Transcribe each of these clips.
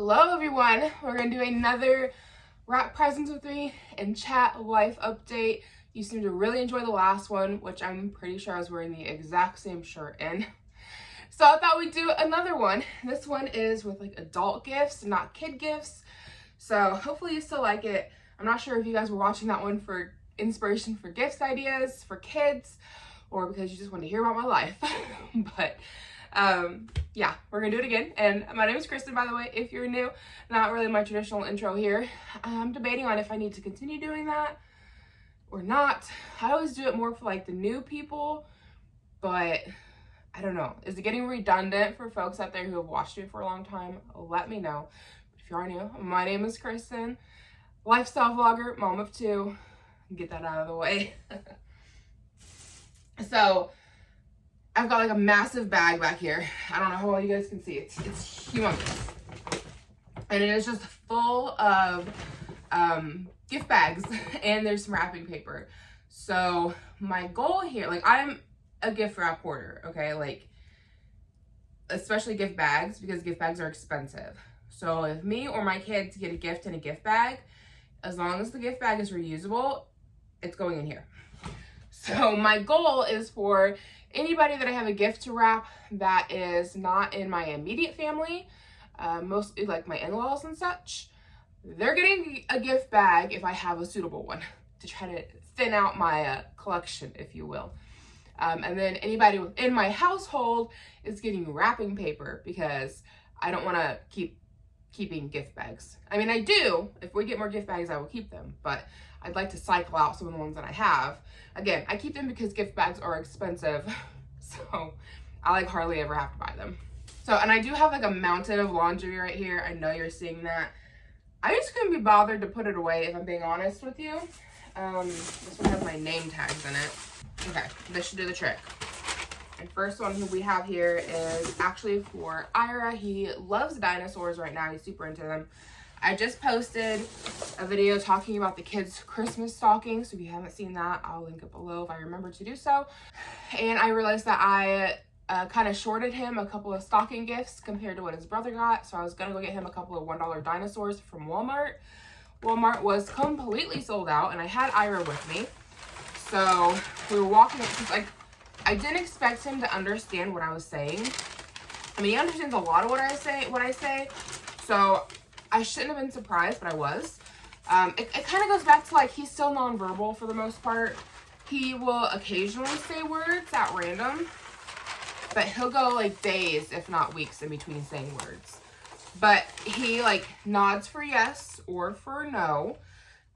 Hello everyone, we're going to do another wrap presents with me and chat life update. You seem to really enjoy the last one, which I'm pretty sure I was wearing the exact same shirt in. So I thought we'd do another one. This one is with like adult gifts, not kid gifts. So hopefully you still like it. I'm not sure if you guys were watching that one for inspiration for gifts ideas for kids or because you just want to hear about my life. But yeah, we're gonna do it again. And my name is Cristin, by the way, if you're new. Not really my traditional intro here. I'm debating on if I need to continue doing that or not. I always do it more for like the new people, but I don't know. Is it getting redundant for folks out there who have watched me for a long time? Let me know. But if you are new, my name is Cristin, lifestyle vlogger, mom of two. Get that out of the way. So I've got like a massive bag back here. I don't know how well you guys can see it. It's humongous. And it is just full of gift bags and there's some wrapping paper. So my goal here, like I'm a gift wrap hoarder, okay? Like, especially gift bags because gift bags are expensive. So if me or my kids get a gift in a gift bag, as long as the gift bag is reusable, it's going in here. So my goal is for anybody that I have a gift to wrap that is not in my immediate family, mostly like my in-laws and such, they're getting a gift bag if I have a suitable one to try to thin out my collection, if you will. And then anybody within my household is getting wrapping paper because I don't want to keeping gift bags. I mean, I do. If we get more gift bags, I will keep them, but I'd like to cycle out some of the ones that I have. Again, I keep them because gift bags are expensive, so I like hardly ever have to buy them. So, and I do have like a mountain of laundry right here. I know you're seeing that. I just couldn't be bothered to put it away, if I'm being honest with you. This one has my name tags in it. Okay, this should do the trick. And first one who we have here is actually for Ira. He loves dinosaurs right now. He's super into them. I just posted a video talking about the kids' Christmas stocking. So if you haven't seen that, I'll link it below if I remember to do so. And I realized that I kind of shorted him a couple of stocking gifts compared to what his brother got. So I was going to go get him a couple of $1 dinosaurs from Walmart. Walmart was completely sold out and I had Ira with me. So we were walking, like, I didn't expect him to understand what I was saying. I mean, he understands a lot of what I say. So I shouldn't have been surprised, but I was. It kind of goes back to like, he's still nonverbal for the most part. He will occasionally say words at random, but he'll go like days, if not weeks, in between saying words. But he like nods for yes or for no,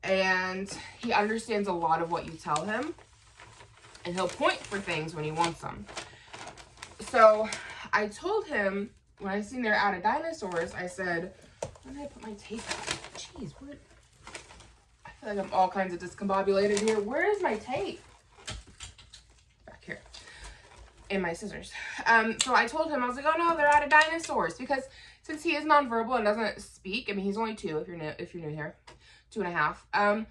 and he understands a lot of what you tell him, and he'll point for things when he wants them. So I told him when I seen they're out of dinosaurs, I said, where did I put my tape at? Jeez, where? I feel like I'm all kinds of discombobulated here. Where is my tape? Back here. And my scissors. So I told him, I was like, oh no, they're out of dinosaurs. Because since he is nonverbal and doesn't speak, I mean, he's only 2 if you're new here. 2.5.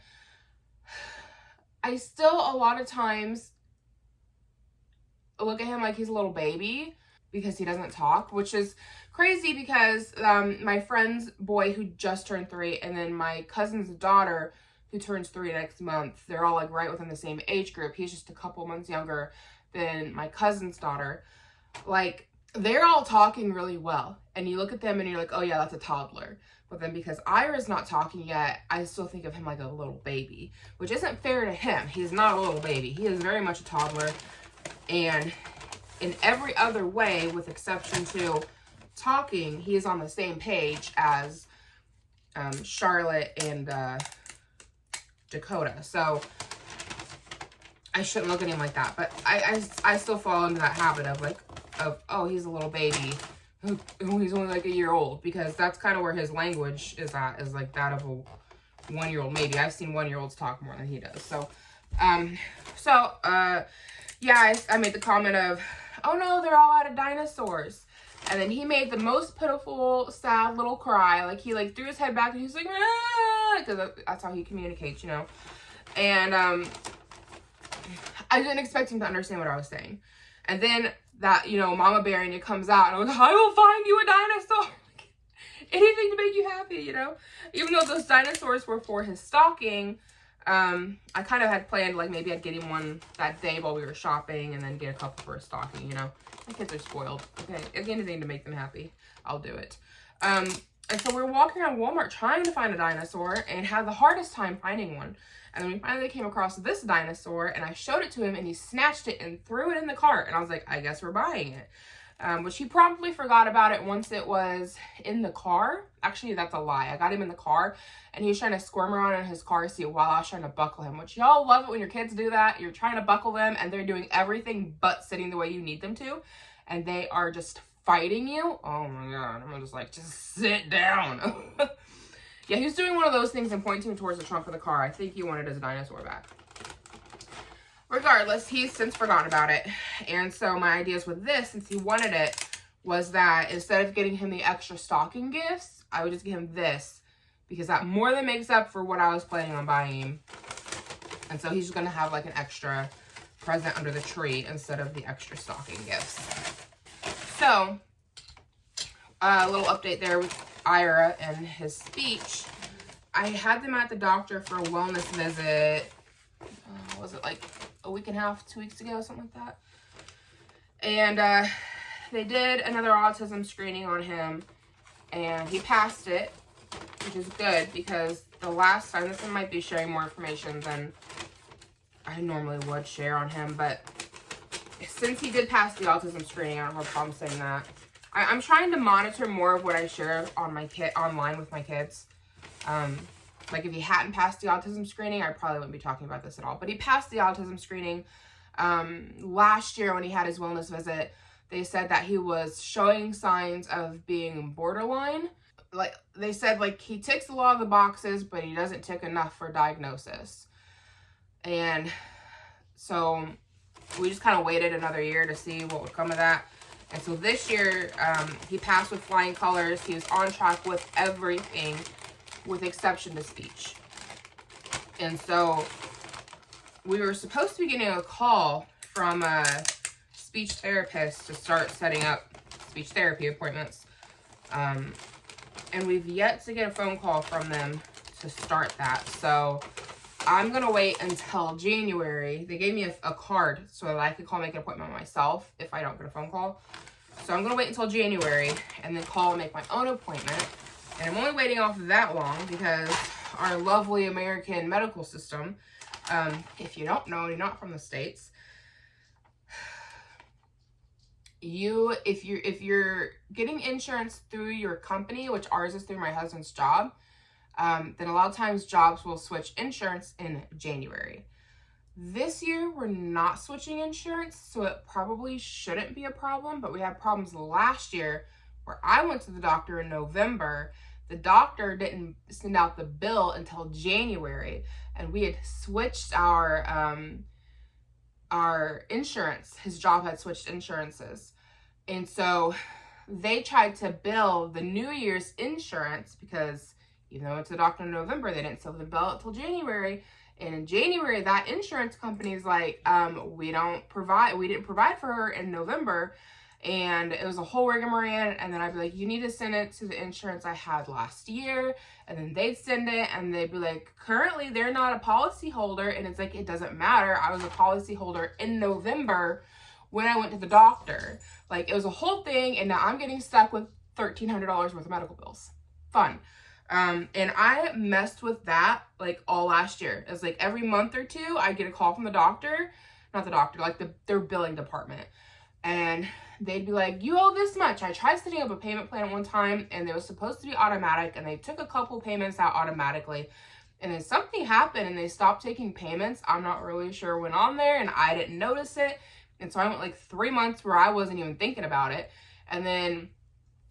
I still a lot of times look at him like he's a little baby because he doesn't talk, which is crazy because my friend's boy who just turned 3 and then my cousin's daughter who turns 3 next month, they're all like right within the same age group. He's just a couple months younger than my cousin's daughter. Like, they're all talking really well. And you look at them and you're like, oh yeah, that's a toddler. But then because Ira's not talking yet, I still think of him like a little baby, which isn't fair to him. He's not a little baby. He is very much a toddler. And in every other way, with exception to talking, he is on the same page as Charlotte and Dakota. So I shouldn't look at him like that. But I still fall into that habit of like, oh, he's a little baby. He's only like a year old, because that's kind of where his language is at, is like that of a 1-year-old. Maybe I've seen 1-year-olds talk more than he does. So, yeah, I made the comment of, oh no, they're all out of dinosaurs. And then he made the most pitiful, sad little cry. Like, he like threw his head back and he's like, ah, because that's how he communicates, you know. And I didn't expect him to understand what I was saying. And then that, you know, Mama Bear in you comes out and I was like, I will find you a dinosaur. anything to make you happy, you know? Even though those dinosaurs were for his stocking, I kind of had planned, like, maybe I'd get him one that day while we were shopping and then get a couple for his stocking, you know? My kids are spoiled. Okay, anything to make them happy, I'll do it. And so we were walking around Walmart trying to find a dinosaur and had the hardest time finding one. And then we finally came across this dinosaur, and I showed it to him, and he snatched it and threw it in the cart. And I was like, I guess we're buying it. Which he promptly forgot about it once it was in the car. Actually, that's a lie. I got him in the car, and he was trying to squirm around in his car seat while I was trying to buckle him, which y'all love it when your kids do that. You're trying to buckle them, and they're doing everything but sitting the way you need them to, and they are just fighting you. Oh my God. I'm just like, just sit down. Yeah, he was doing one of those things and pointing towards the trunk of the car. I think he wanted his dinosaur back. Regardless, he's since forgotten about it. And so my ideas with this, since he wanted it, was that instead of getting him the extra stocking gifts, I would just get him this, because that more than makes up for what I was planning on buying him. And so he's just going to have like an extra present under the tree instead of the extra stocking gifts. So, a little update there with Ira and his speech. I had them at the doctor for a wellness visit. Was it like a week and a half, 2 weeks ago, something like that? And they did another autism screening on him, and he passed it, which is good, because the last time, this might be sharing more information than I normally would share on him, but since he did pass the autism screening, I don't have a problem saying that. I'm trying to monitor more of what I share on my online with my kids. Like if he hadn't passed the autism screening, I probably wouldn't be talking about this at all. But he passed the autism screening. Last year when he had his wellness visit, they said that he was showing signs of being borderline. Like they said, like he ticks a lot of the boxes, but he doesn't tick enough for diagnosis. And so we just kind of waited another year to see what would come of that. And so this year, he passed with flying colors. He was on track with everything, with exception to speech. And so we were supposed to be getting a call from a speech therapist to start setting up speech therapy appointments. And we've yet to get a phone call from them to start that. So I'm going to wait until January. They gave me a card so that I could call, make an appointment myself if I don't get a phone call. So I'm going to wait until January and then call and make my own appointment. And I'm only waiting off that long because our lovely American medical system, if you don't know, you're not from the States, if you're getting insurance through your company, which ours is through my husband's job, then a lot of times jobs will switch insurance in January. This year, we're not switching insurance, so it probably shouldn't be a problem, but we had problems last year where I went to the doctor in November. The doctor didn't send out the bill until January, and we had switched our insurance. His job had switched insurances. And so they tried to bill the New Year's insurance because even though it's the doctor in November, they didn't send the bill until January. And in January, that insurance company is like, we didn't provide for her in November. And it was a whole rigmarole. And then I'd be like, you need to send it to the insurance I had last year. And then they'd send it and they'd be like, currently they're not a policy holder. And it's like, it doesn't matter. I was a policy holder in November when I went to the doctor. Like it was a whole thing. And now I'm getting stuck with $1,300 worth of medical bills. Fun. And I messed with that like all last year. It was like every month or two, I'd get a call from the doctor, not the doctor, like their billing department. And they'd be like, you owe this much. I tried setting up a payment plan one time and it was supposed to be automatic and they took a couple payments out automatically. And then something happened and they stopped taking payments. I'm not really sure what went on there and I didn't notice it. And so I went like 3 months where I wasn't even thinking about it. And then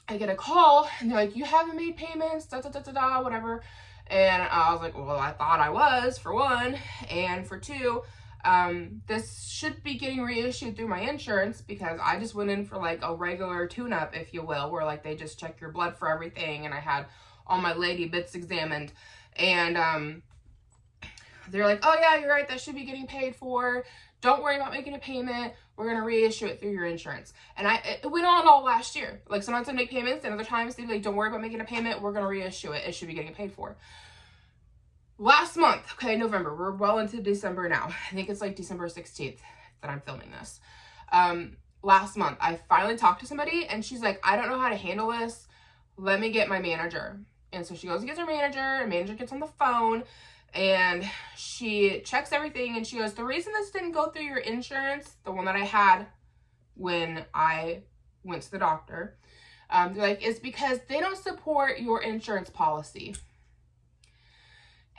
I get a call and they're like, you haven't made payments, whatever. And I was like, well, I thought I was, for one. And for two, this should be getting reissued through my insurance because I just went in for like a regular tune-up, if you will, where like they just check your blood for everything. And I had all my lady bits examined. And they're like, oh yeah, you're right, that should be getting paid for. don't worry about making a payment. We're going to reissue it through your insurance. And it went on all last year. Like, sometimes I'd make payments, and other times they'd be like, don't worry about making a payment. We're going to reissue it. It should be getting paid for. Last month, okay, November, we're well into December now. I think it's like December 16th that I'm filming this. Last month, I finally talked to somebody, and she's like, I don't know how to handle this. Let me get my manager. And so she goes and gets her manager, and manager gets on the phone, and she checks everything, and she goes, the reason this didn't go through your insurance, the one that I had when I went to the doctor, they're like, is because they don't support your insurance policy.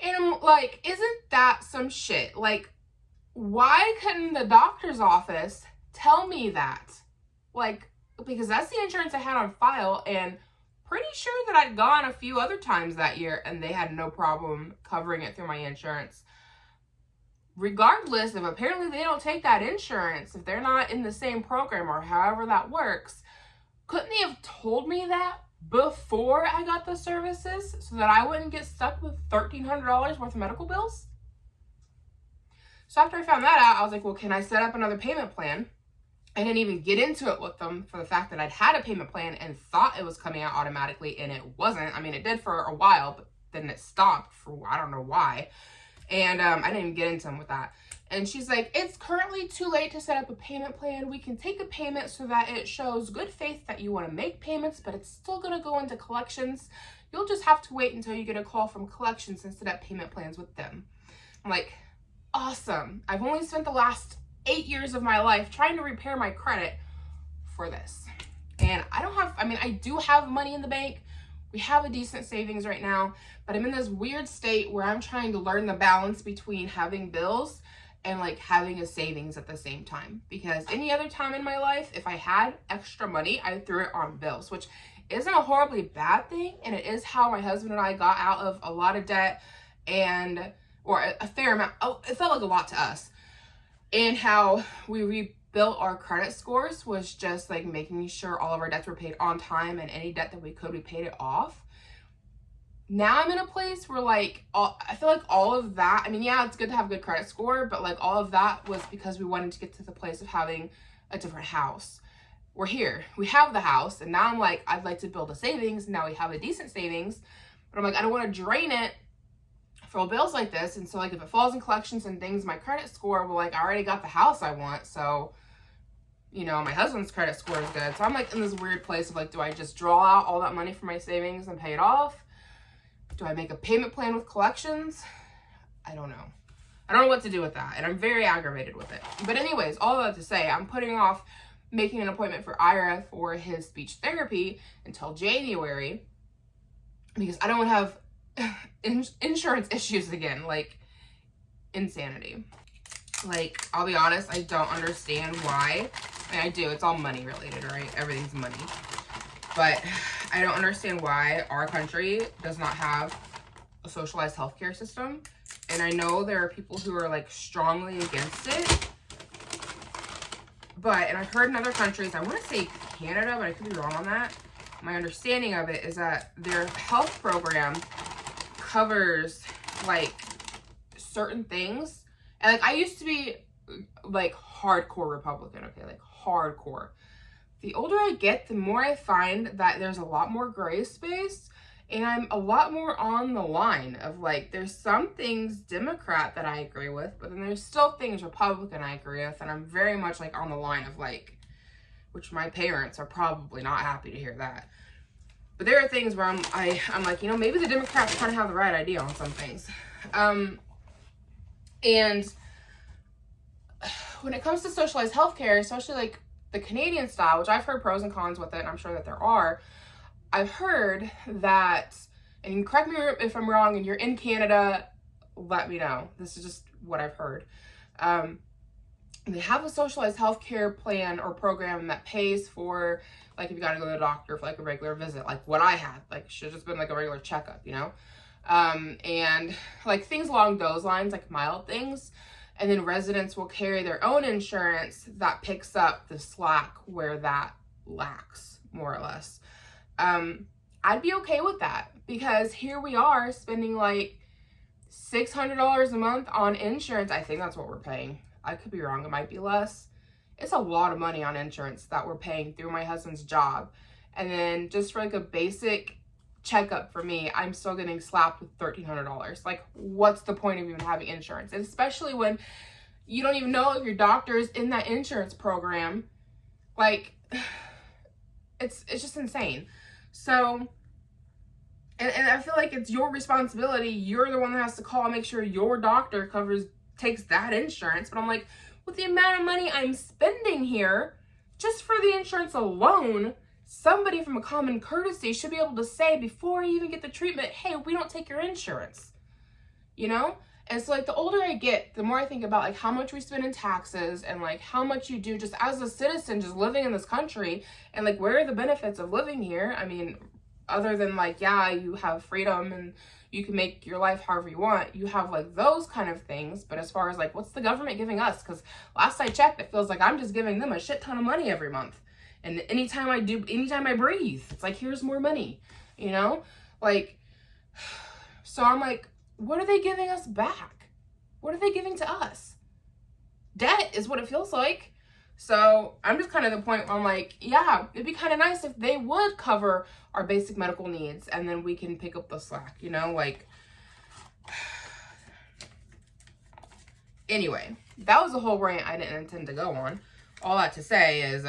And I'm like, isn't that some shit? Like, why couldn't the doctor's office tell me that? Like, because that's the insurance I had on file, and pretty sure that I'd gone a few other times that year and they had no problem covering it through my insurance. Regardless of, apparently they don't take that insurance if they're not in the same program or however that works. Couldn't they have told me that before I got the services so that I wouldn't get stuck with $1,300 worth of medical bills? So after I found that out, I was like, well, can I set up another payment plan? I didn't even get into it with them for the fact that I'd had a payment plan and thought it was coming out automatically, and it wasn't. I mean, it did for a while, but then it stopped for I don't know why. And I didn't even get into them with that. And she's like, it's currently too late to set up a payment plan. We can take a payment so that it shows good faith that you want to make payments, but it's still going to go into collections. You'll just have to wait until you get a call from collections and set up payment plans with them. I'm like, awesome. I've only spent the last 8 years of my life trying to repair my credit for this. And I do have money in the bank. We have a decent savings right now, but I'm in this weird state where I'm trying to learn the balance between having bills and like having a savings at the same time. Because any other time in my life, if I had extra money, I threw it on bills, which isn't a horribly bad thing. And it is how my husband and I got out of a lot of debt, or a fair amount. Oh, it felt like a lot to us. And how we rebuilt our credit scores was just like making sure all of our debts were paid on time, and any debt that we could, we paid it off. Now I'm in a place where like, I feel like all of that, I mean, yeah, it's good to have a good credit score, but like all of that was because we wanted to get to the place of having a different house. We're here, we have the house, and now I'm like, I'd like to build a savings. Now we have a decent savings, but I'm like, I don't want to drain it for bills like this. And so like, if it falls in collections and things, my credit score, well, like I already got the house I want. So, you know, my husband's credit score is good. So I'm like in this weird place of like, do I just draw out all that money from my savings and pay it off? Do I make a payment plan with collections? I don't know. I don't know what to do with that. And I'm very aggravated with it. But anyways, all of that to say, I'm putting off making an appointment for Ira for his speech therapy until January, because I don't want to have insurance issues again. Like, insanity. Like, I'll be honest, I don't understand why. I mean, I do. It's all money related, right? Everything's money. But I don't understand why our country does not have a socialized healthcare system. And I know there are people who are like strongly against it. But, and I've heard in other countries, I want to say Canada, but I could be wrong on that. My understanding of it is that their health program covers like certain things. And like, I used to be like hardcore Republican, okay, like hardcore. The older I get, the more I find that there's a lot more gray space, and I'm a lot more on the line of like, there's some things Democrat that I agree with, but then there's still things Republican I agree with, and I'm very much like on the line of like, which my parents are probably not happy to hear that. But there are things where I'm like, you know, maybe the Democrats kind of have the right idea on some things. And when it comes to socialized healthcare, especially like the Canadian style, which I've heard pros and cons with it, and I'm sure that there are, I've heard that, and correct me if I'm wrong, and you're in Canada, let me know. This is just what I've heard. They have a socialized healthcare plan or program that pays for, like, if you got to go to the doctor for like a regular visit, like what I had, like should have just been like a regular checkup, you know? And like things along those lines, like mild things. And then residents will carry their own insurance that picks up the slack where that lacks, more or less. I'd be okay with that, because here we are spending like $600 a month on insurance. I think that's what we're paying. I could be wrong, it might be less. It's a lot of money on insurance that we're paying through my husband's job. And then just for like a basic checkup for me, I'm still getting slapped with $1,300. Like, what's the point of even having insurance? And especially when you don't even know if your doctor is in that insurance program. Like, it's just insane. So, and I feel like it's your responsibility. You're the one that has to call and make sure your doctor takes that insurance. But I'm like, with the amount of money I'm spending here, just for the insurance alone, somebody from a common courtesy should be able to say before you even get the treatment, hey, we don't take your insurance, you know? And so like the older I get, the more I think about like how much we spend in taxes and like how much you do just as a citizen just living in this country, and like where are the benefits of living here? I mean, other than like, yeah, you have freedom and you can make your life however you want. You have like those kind of things. But as far as like, what's the government giving us? Because last I checked, it feels like I'm just giving them a shit ton of money every month. And anytime I breathe, it's like, here's more money, you know? Like, so I'm like, what are they giving us back? What are they giving to us? Debt is what it feels like. So I'm just kind of the point where I'm like, yeah, it'd be kind of nice if they would cover our basic medical needs and then we can pick up the slack, you know? Like, anyway, that was a whole rant I didn't intend to go on. All that to say is,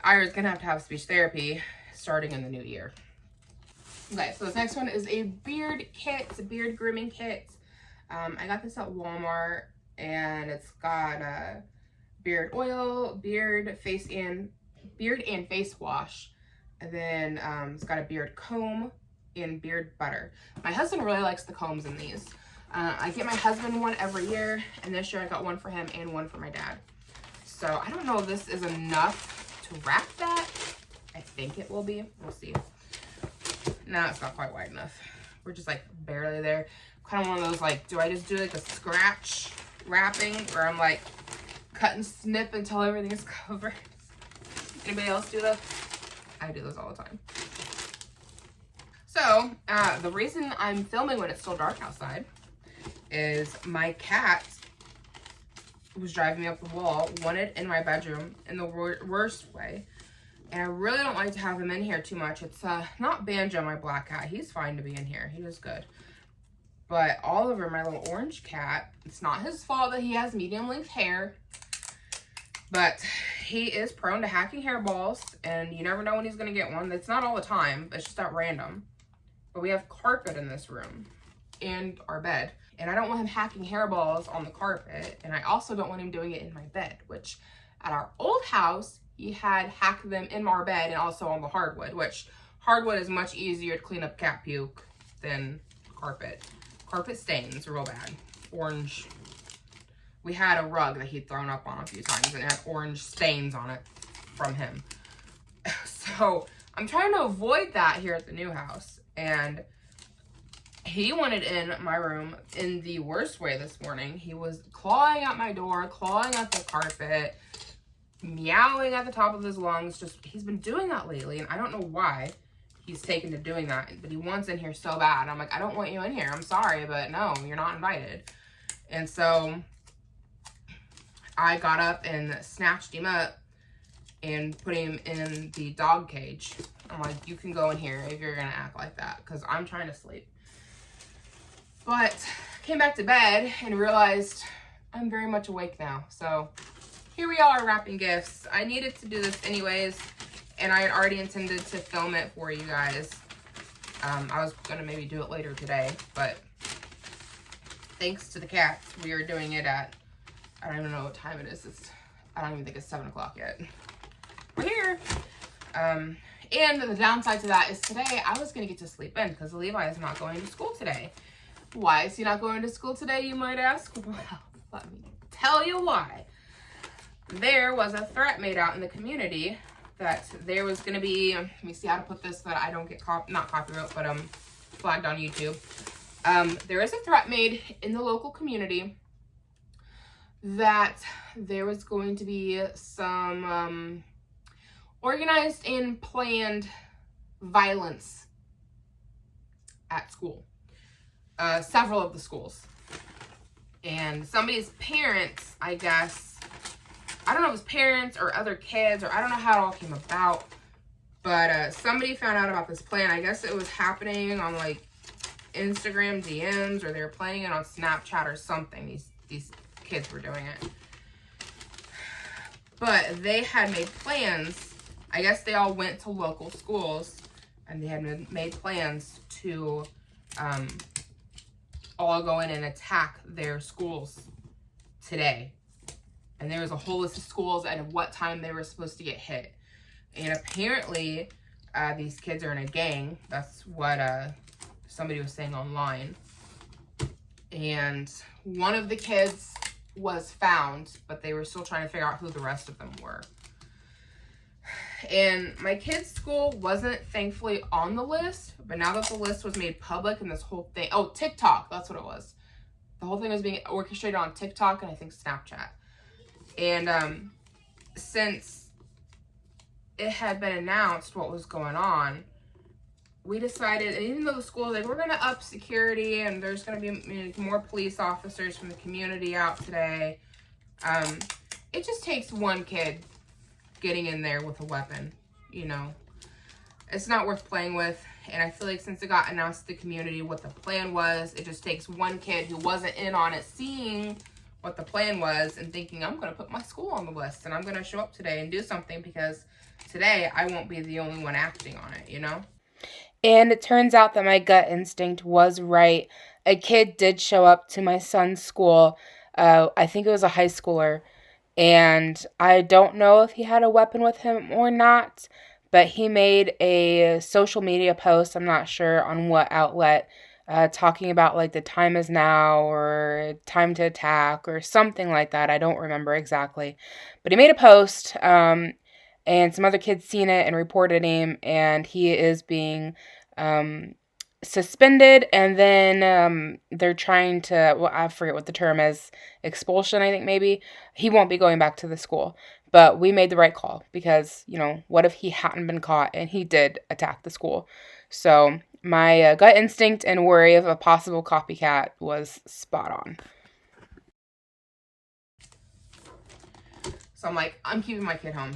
Ira's gonna have to have speech therapy starting in the new year. Okay, so this next one is a beard kit. It's a beard grooming kit. I got this at Walmart, and it's got beard oil, beard and face wash, and then it's got a beard comb and beard butter. My husband really likes the combs in these. I get my husband one every year, and this year I got one for him and one for my dad. So I don't know if this is enough to wrap that. I think it will be. We'll see. No, it's not quite wide enough. We're just like barely there. Kind of one of those like, do I just do like a scratch wrapping where I'm like cut and snip until everything is covered? Anybody else do those? I do those all the time. So the reason I'm filming when it's still dark outside is my cat was driving me up the wall, wanted in my bedroom in the worst way. And I really don't like to have him in here too much. It's not Banjo, my black cat. He's fine to be in here. He was good. But Oliver, my little orange cat, it's not his fault that he has medium length hair. But he is prone to hacking hairballs. And you never know when he's going to get one. It's not all the time. It's just at random. But we have carpet in this room and our bed. And I don't want him hacking hairballs on the carpet. And I also don't want him doing it in my bed. Which at our old house, he had hacked them in our bed and also on the hardwood, which hardwood is much easier to clean up cat puke than carpet. Carpet stains real bad. Orange. We had a rug that he'd thrown up on a few times and it had orange stains on it from him. So I'm trying to avoid that here at the new house. And he wanted in my room in the worst way this morning. He was clawing at my door, clawing at the carpet, meowing at the top of his lungs. Just, he's been doing that lately, and I don't know why he's taken to doing that, but he wants in here so bad. I'm like, I don't want you in here. I'm sorry, but no, you're not invited. And so I got up and snatched him up and put him in the dog cage. I'm like, you can go in here if you're gonna act like that, because I'm trying to sleep. But came back to bed and realized I'm very much awake now. So here we are wrapping gifts. I needed to do this anyways, and I had already intended to film it for you guys. I was gonna maybe do it later today, but thanks to the cats, we are doing it at, I don't even know what time it is. I don't even think it's 7 o'clock yet. We're here. And the downside to that is today I was gonna get to sleep in because Levi is not going to school today. Why is he not going to school today, you might ask? Well, let me tell you why. There was a threat made out in the community that there was going to be, let me see how to put this so that I don't get not copyright, but flagged on YouTube. There is a threat made in the local community that there was going to be some organized and planned violence at school. Several of the schools. And somebody's parents, I guess, I don't know if it was parents or other kids, or I don't know how it all came about, but somebody found out about this plan. I guess it was happening on like Instagram DMs, or they were playing it on Snapchat or something. These kids were doing it. But they had made plans. I guess they all went to local schools, and they had made plans to all go in and attack their schools today. And there was a whole list of schools and what time they were supposed to get hit. And apparently, these kids are in a gang. That's what somebody was saying online. And one of the kids was found, but they were still trying to figure out who the rest of them were. And my kid's school wasn't thankfully on the list, but now that the list was made public and this whole thing, oh, TikTok, that's what it was. The whole thing was being orchestrated on TikTok and I think Snapchat. And since it had been announced what was going on, we decided, and even though the school, like, we're going to up security and there's going to be more police officers from the community out today, it just takes one kid getting in there with a weapon, you know. It's not worth playing with. And I feel like since it got announced to the community what the plan was, it just takes one kid who wasn't in on it seeing what the plan was and thinking, I'm going to put my school on the list and I'm going to show up today and do something because today I won't be the only one acting on it, you know? And it turns out that my gut instinct was right. A kid did show up to my son's school. I think it was a high schooler. And I don't know if he had a weapon with him or not, but he made a social media post, I'm not sure on what outlet, talking about like the time is now or time to attack or something like that. I don't remember exactly. But he made a post, and some other kids seen it and reported him, and he is being suspended, and then they're trying to, well, I forget what the term is, expulsion, I think maybe. He won't be going back to the school. But we made the right call because, you know, what if he hadn't been caught and he did attack the school? So my gut instinct and worry of a possible copycat was spot on. So I'm like, I'm keeping my kid home.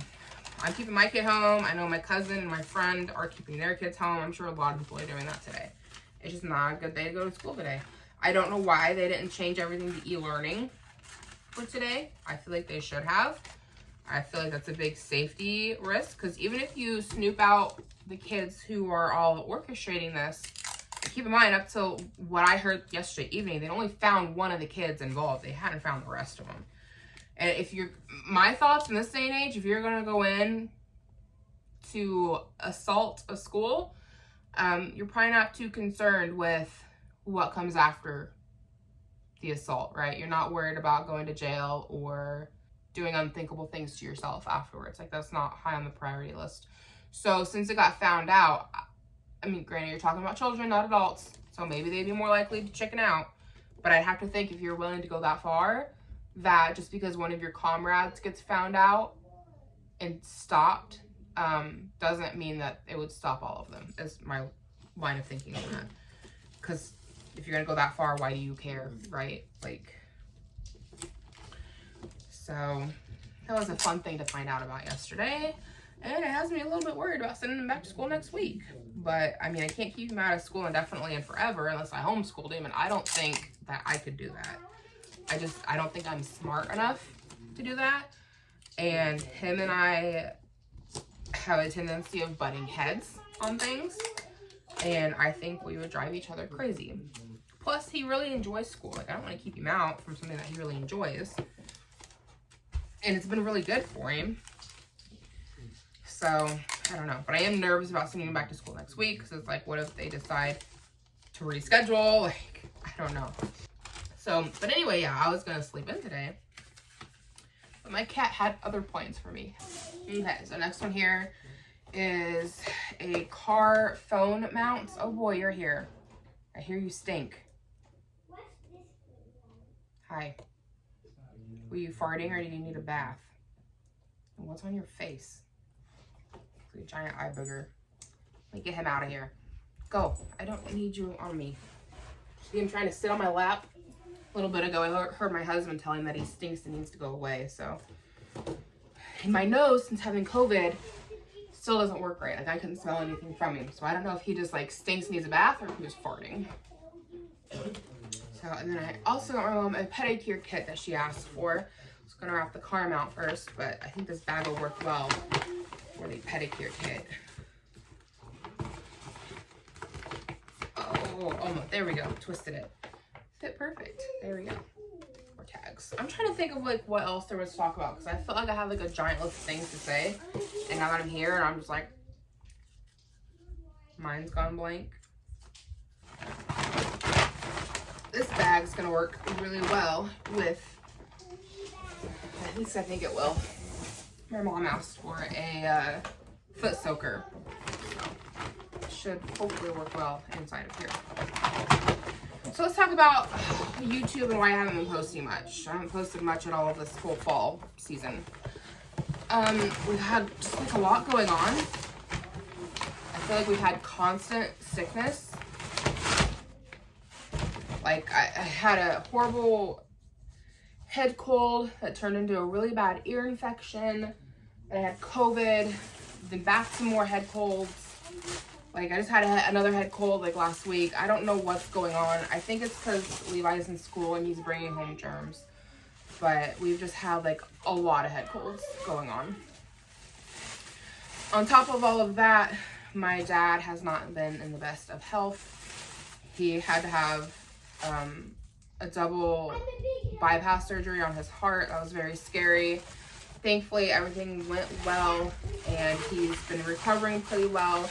I'm keeping my kid home. I know my cousin and my friend are keeping their kids home. I'm sure a lot of people are doing that today. It's just not a good day to go to school today. I don't know why they didn't change everything to e-learning for today. I feel like they should have. I feel like that's a big safety risk because even if you snoop out the kids who are all orchestrating this, keep in mind up till what I heard yesterday evening, they only found one of the kids involved. They hadn't found the rest of them. And if you're, my thoughts in this day and age, if you're going to go in to assault a school, you're probably not too concerned with what comes after the assault, right? You're not worried about going to jail or doing unthinkable things to yourself afterwards. Like, that's not high on the priority list. So since it got found out, I mean, granted, you're talking about children, not adults, so maybe they'd be more likely to chicken out. But I'd have to think if you're willing to go that far, that just because one of your comrades gets found out and stopped doesn't mean that it would stop all of them, is my line of thinking on that. Because if you're going to go that far, why do you care, right? Like, so that was a fun thing to find out about yesterday. And it has me a little bit worried about sending him back to school next week. But, I mean, I can't keep him out of school indefinitely and forever unless I homeschooled him. And I don't think that I could do that. I don't think I'm smart enough to do that. And him and I have a tendency of butting heads on things. And I think we would drive each other crazy. Plus, he really enjoys school. Like, I don't want to keep him out from something that he really enjoys. And it's been really good for him. So, I don't know. But I am nervous about sending him back to school next week. Because it's like, what if they decide to reschedule? Like, I don't know. So, but anyway, yeah, I was going to sleep in today. But my cat had other plans for me. Okay, so next one here is a car phone mount. Oh boy, you're here. I hear you stink. Hi. Were you farting or do you need a bath? And what's on your face? It's a giant eye booger. Let me get him out of here. Go. I don't need you on me. See him trying to sit on my lap? little bit ago, I heard my husband telling that he stinks and needs to go away. So, and my nose, since having COVID, still doesn't work right. Like, I couldn't smell anything from him. So I don't know if he just like stinks and needs a bath, or if he was farting. So, and then I also got my mom a pedicure kit that she asked for. I was gonna wrap the car out first, but I think this bag will work well for the pedicure kit. Oh, there we go. Twisted it. Fit perfect. There we go. More tags. I'm trying to think of like what else there was to talk about, because I felt like I had like a giant list of things to say, and now that I'm here and I'm just like, mine's gone blank. This bag's gonna work really well with, at least I think it will. My mom asked for a foot soaker. Should hopefully work well inside of here. So let's talk about YouTube and why I haven't been posting much. I haven't posted much at all of this whole fall season. We've had just like a lot going on. I feel like we've had constant sickness. Like I had a horrible head cold that turned into a really bad ear infection. I had COVID, then back to more head colds. Like, I just had another head cold, like, last week. I don't know what's going on. I think it's because Levi's in school and he's bringing home germs. But we've just had, like, a lot of head colds going on. On top of all of that, my dad has not been in the best of health. He had to have a double bypass surgery on his heart. That was very scary. Thankfully, everything went well, and he's been recovering pretty well.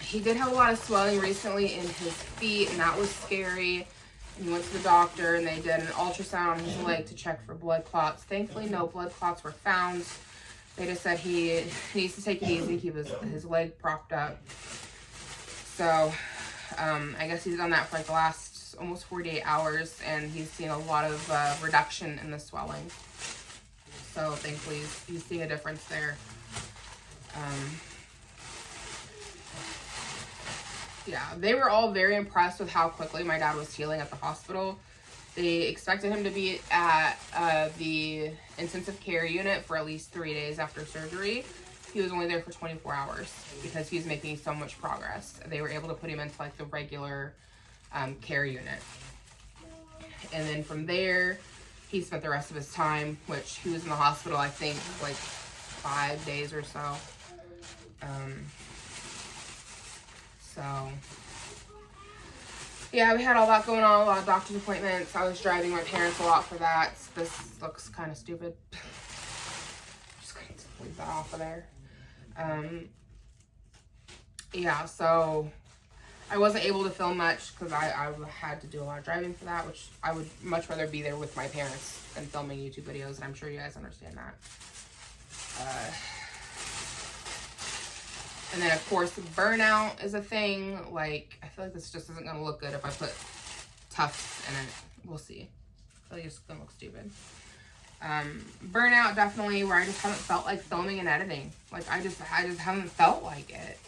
He did have a lot of swelling recently in his feet, and that was scary. And he went to the doctor, and they did an ultrasound on his leg to check for blood clots. Thankfully, no blood clots were found. They just said he needs to take it easy, keep his leg propped up. So, I guess he's done that for like the last almost 48 hours, and he's seen a lot of reduction in the swelling. So, thankfully, he's seeing a difference there. Yeah, they were all very impressed with how quickly my dad was healing at the hospital. They expected him to be at the intensive care unit for at least 3 days after surgery. He was only there for 24 hours because he was making so much progress. They were able to put him into like the regular care unit. And then from there, he spent the rest of his time, which he was in the hospital, I think, like 5 days or so. So, yeah, we had all that going on, a lot of doctor's appointments. I was driving my parents a lot for that. This looks kind of stupid. Just going to leave that off of there. Yeah, so I wasn't able to film much because I had to do a lot of driving for that, which I would much rather be there with my parents than filming YouTube videos, and I'm sure you guys understand that. And then, of course, burnout is a thing. Like, I feel like this just isn't going to look good if I put tufts in it. We'll see. I feel like it's going to look stupid. Burnout, definitely, where I just haven't felt like filming and editing. Like, I just haven't felt like it.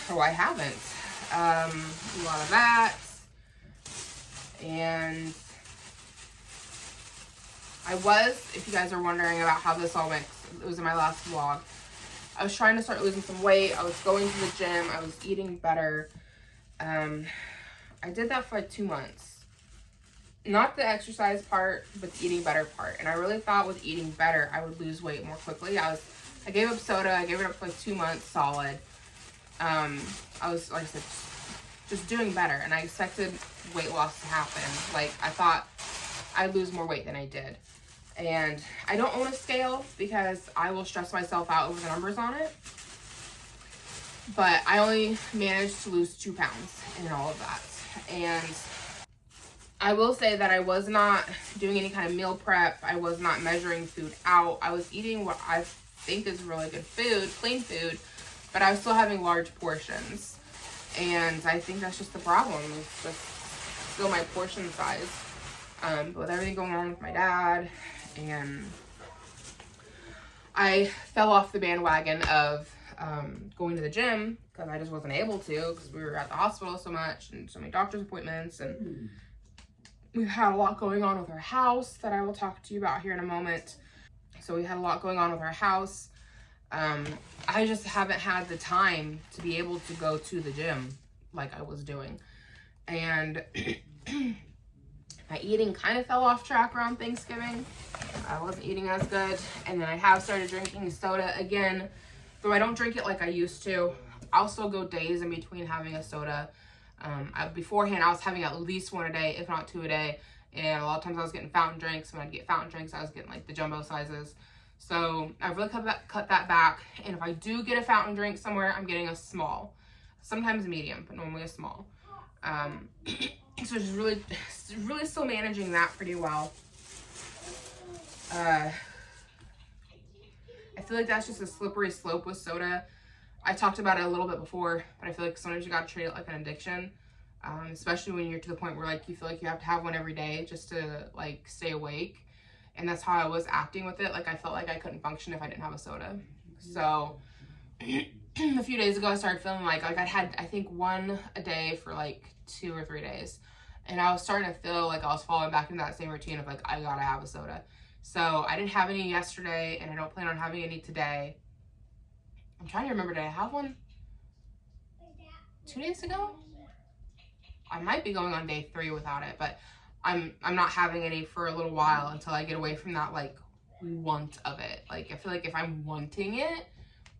So I haven't. A lot of that. And I was, if you guys are wondering about how this all went, it was in my last vlog. I was trying to start losing some weight. I was going to the gym. I was eating better. I did that for like 2 months. Not the exercise part, but the eating better part. And I really thought with eating better, I would lose weight more quickly. I gave up soda. I gave it up for like 2 months solid. I was, like I said, just doing better. And I expected weight loss to happen. Like, I thought I'd lose more weight than I did. And I don't own a scale because I will stress myself out over the numbers on it. But I only managed to lose 2 pounds in all of that. And I will say that I was not doing any kind of meal prep. I was not measuring food out. I was eating what I think is really good food, clean food, but I was still having large portions. And I think that's just the problem. It's just still my portion size. But with everything going on with my dad, and I fell off the bandwagon of going to the gym because I just wasn't able to because we were at the hospital so much and so many doctor's appointments, and we've had a lot going on with our house that I will talk to you about here in a moment. So we had a lot going on with our house. I just haven't had the time to be able to go to the gym like I was doing. And my eating kind of fell off track around Thanksgiving. I wasn't eating as good. And then I have started drinking soda again. Though I don't drink it like I used to. I'll still go days in between having a soda. Beforehand, I was having at least one a day, if not 2 a day. And a lot of times I was getting fountain drinks. When I'd get fountain drinks, I was getting like the jumbo sizes. So I've really cut that back. And if I do get a fountain drink somewhere, I'm getting a small. Sometimes medium, but normally a small. So just really still managing that pretty well. I feel like that's just a slippery slope with soda. I talked about it a little bit before, but I feel like sometimes you gotta treat it like an addiction. Especially when you're to the point where like you feel like you have to have one every day just to like stay awake. And that's how I was acting with it. Like I felt like I couldn't function if I didn't have a soda. So a few days ago I started feeling like I'd had I think one a day for like 2 or 3 days. And I was starting to feel like I was falling back into that same routine of like I gotta have a soda. So I didn't have any yesterday and I don't plan on having any today. I'm trying to remember, did I have one 2 days ago? I might be going on day 3 without it, but I'm not having any for a little while until I get away from that like want of it. Like I feel like if I'm wanting it,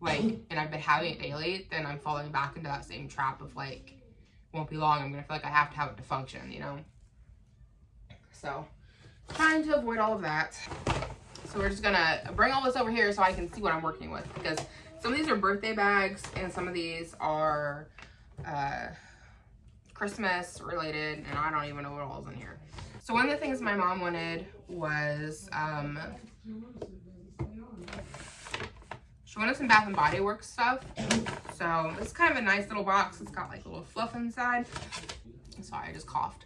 like, and I've been having it daily, then I'm falling back into that same trap of like, won't be long, I'm gonna feel like I have to have it to function, you know? So trying to avoid all of that. So we're just gonna bring all this over here so I can see what I'm working with, because some of these are birthday bags and some of these are Christmas related, and I don't even know what all's in here. So one of the things my mom wanted was she wanted some Bath and Body Works stuff. So this is kind of a nice little box. It's got like a little fluff inside. Sorry, I just coughed.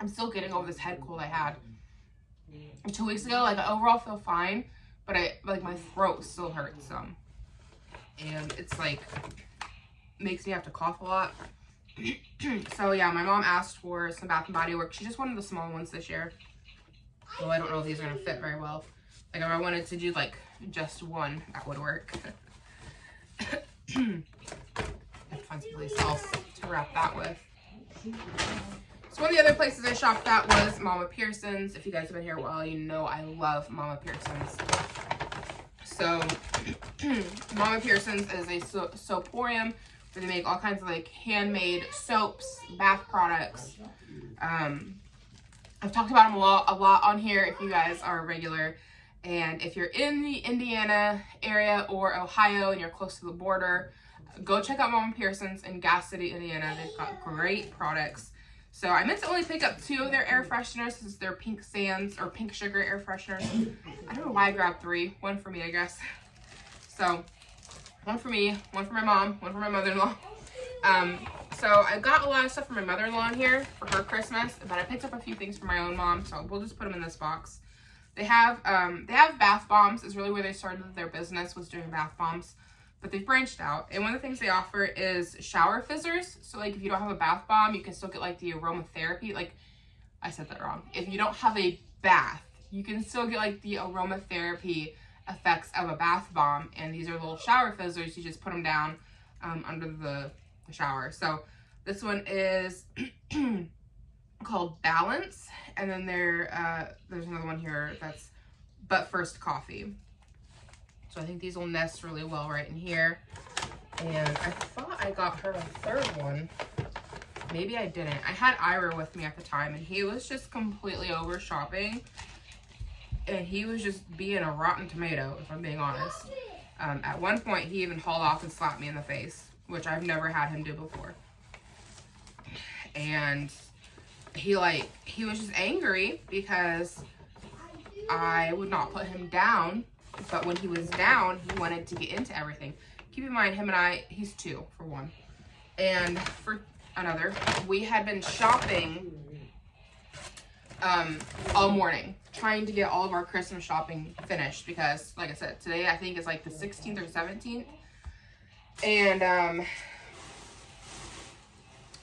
I'm still getting over this head cold I had 2 weeks ago. Like I overall feel fine, but like my throat still hurts some. And it's like makes me have to cough a lot. So yeah, my mom asked for some Bath and Body Works. She just wanted the small ones this year. Well, I don't know if these are gonna fit very well. Like if I wanted to do like just one, that would work. I have to find someplace else to wrap that with. So one of the other places I shopped at was Mama Pearson's. If you guys have been here a while, you know I love Mama Pearson's. So Mama Pearson's is a soaporium where they make all kinds of like handmade soaps, bath products. I've talked about them a lot on here if you guys are regular. And if you're in the Indiana area or Ohio and you're close to the border, go check out Mama Pearson's in Gas City, Indiana. They've got great products. So I meant to only pick up 2 of their air fresheners. This is their pink sands or pink sugar air fresheners. I don't know why I grabbed 3. 1 for me, I guess. So 1 for me, 1 for my mom, 1 for my mother-in-law. So I got a lot of stuff for my mother-in-law in here for her Christmas, but I picked up a few things for my own mom, so we'll just put them in this box. They have bath bombs. Is really where they started their business, was doing bath bombs, but they've branched out. And one of the things they offer is shower fizzers. So like if you don't have a bath bomb, you can still get like the aromatherapy. Like I said that wrong. If you don't have a bath, you can still get like the aromatherapy effects of a bath bomb. And these are little shower fizzers. You just put them down under the shower. So this one is called Balance, and then there's another one here that's But First Coffee. So I think these will nest really well right in here. And I thought I got her a 3rd one. Maybe I didn't. I had Ira with me at the time, and he was just completely over shopping, and he was just being a rotten tomato, if I'm being honest. At one point he even hauled off and slapped me in the face, which I've never had him do before. And he was just angry because I would not put him down, but when he was down, he wanted to get into everything. Keep in mind, him and I, he's 2 for 1. And for another, we had been shopping all morning, trying to get all of our Christmas shopping finished because, like I said, today I think is like the 16th or 17th. And,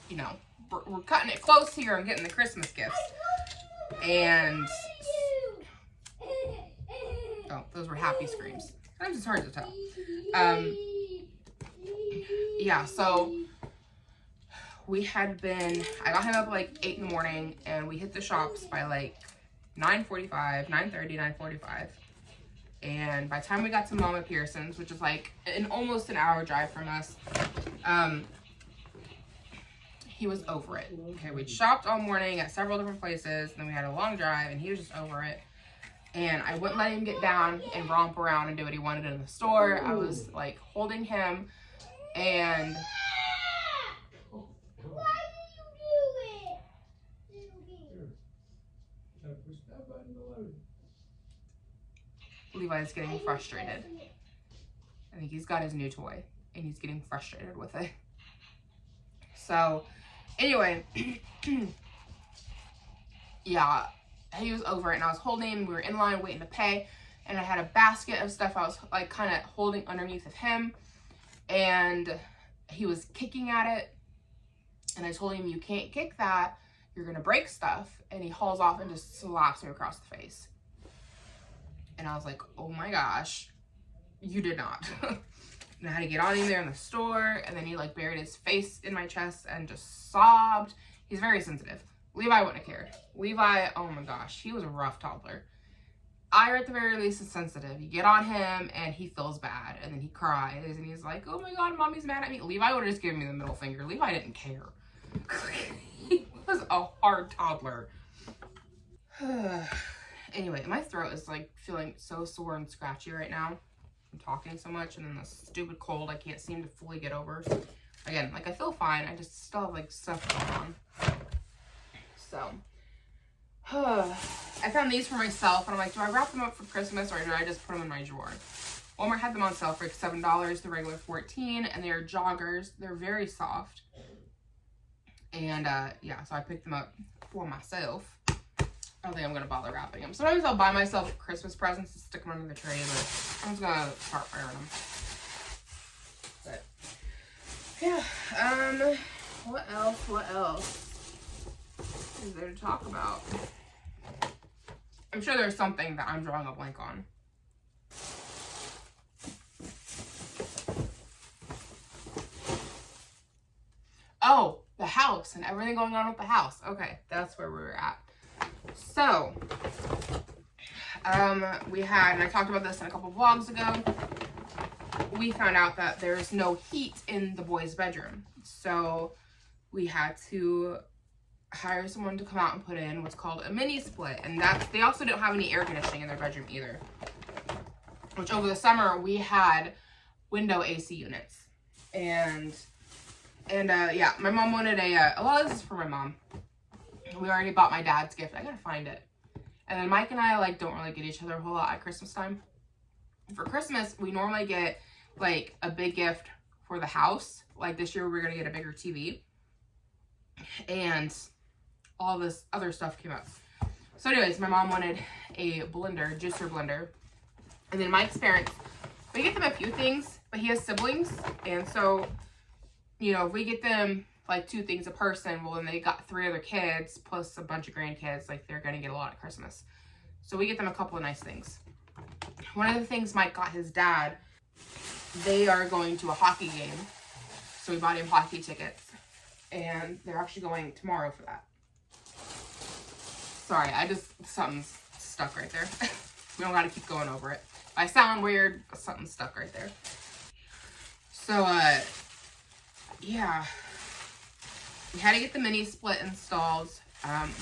you know, we're cutting it close here on getting the Christmas gifts. And oh, those were happy screams. Sometimes it's hard to tell. Yeah, so we had been, I got him up like 8 in the morning, and we hit the shops by like 9:45, 9:30, 9:45. And by the time we got to Mama Pearson's, which is like almost an hour drive from us, he was over it. Okay, we shopped all morning at several different places, and then we had a long drive, and he was just over it. And I wouldn't let him get down and romp around and do what he wanted in the store. I was like holding him, and why did you do it? Levi's getting frustrated. I think he's got his new toy, and he's getting frustrated with it. So, anyway, yeah, he was over it, and I was holding him. We were in line waiting to pay, and I had a basket of stuff I was like kind of holding underneath of him, and he was kicking at it, and I told him, you can't kick that, you're gonna break stuff. And he hauls off and just slaps me across the face. And I was like, oh my gosh, you did not. And I had to get on him there in the store, and then he like buried his face in my chest and just sobbed. He's very sensitive. Levi wouldn't have cared. Levi, oh my gosh, he was a rough toddler. Ira, at the very least, is sensitive. You get on him and he feels bad, and then he cries, and he's like, oh my god, mommy's mad at me. Levi would have just given me the middle finger. Levi didn't care. He was a hard toddler. Anyway, my throat is like feeling so sore and scratchy right now. I'm talking so much, and then this stupid cold I can't seem to fully get over. Again, like I feel fine, I just still have like stuff going on. So, I found these for myself, and I'm like, do I wrap them up for Christmas, or do I just put them in my drawer? Walmart had them on sale for like $7, the regular $14, and they're joggers. They're very soft. And yeah, so I picked them up for myself. I don't think I'm gonna bother wrapping them. Sometimes I'll buy myself Christmas presents and stick them under the tree, but I'm just gonna start wearing them. But yeah, what else is there to talk about? I'm sure there's something that I'm drawing a blank on. Oh, the house and everything going on with the house. Okay, that's where we were at. So, we had, and I talked about this in a couple vlogs ago, we found out that there's no heat in the boys' bedroom. So, we had to hire someone to come out and put in what's called a mini split. And they also don't have any air conditioning in their bedroom either. Which over the summer, we had window AC units. And yeah, my mom wanted a lot of this is for my mom. We already bought my dad's gift. I gotta find it. And then Mike and I like don't really get each other a whole lot at Christmas time. For Christmas, we normally get like a big gift for the house. Like this year, we're gonna get a bigger TV. And all this other stuff came up. So anyways, my mom wanted a blender, juicer blender. And then Mike's parents, we get them a few things, but he has siblings. And so, you know, if we get them like 2 things a person, well, then they got 3 other kids plus a bunch of grandkids. Like they're gonna get a lot at Christmas. So we get them a couple of nice things. One of the things Mike got his dad, they are going to a hockey game. So we bought him hockey tickets. And they're actually going tomorrow for that. Sorry, something's stuck right there. We don't gotta keep going over it. I sound weird, but something's stuck right there. So, yeah. We had to get the mini split installed.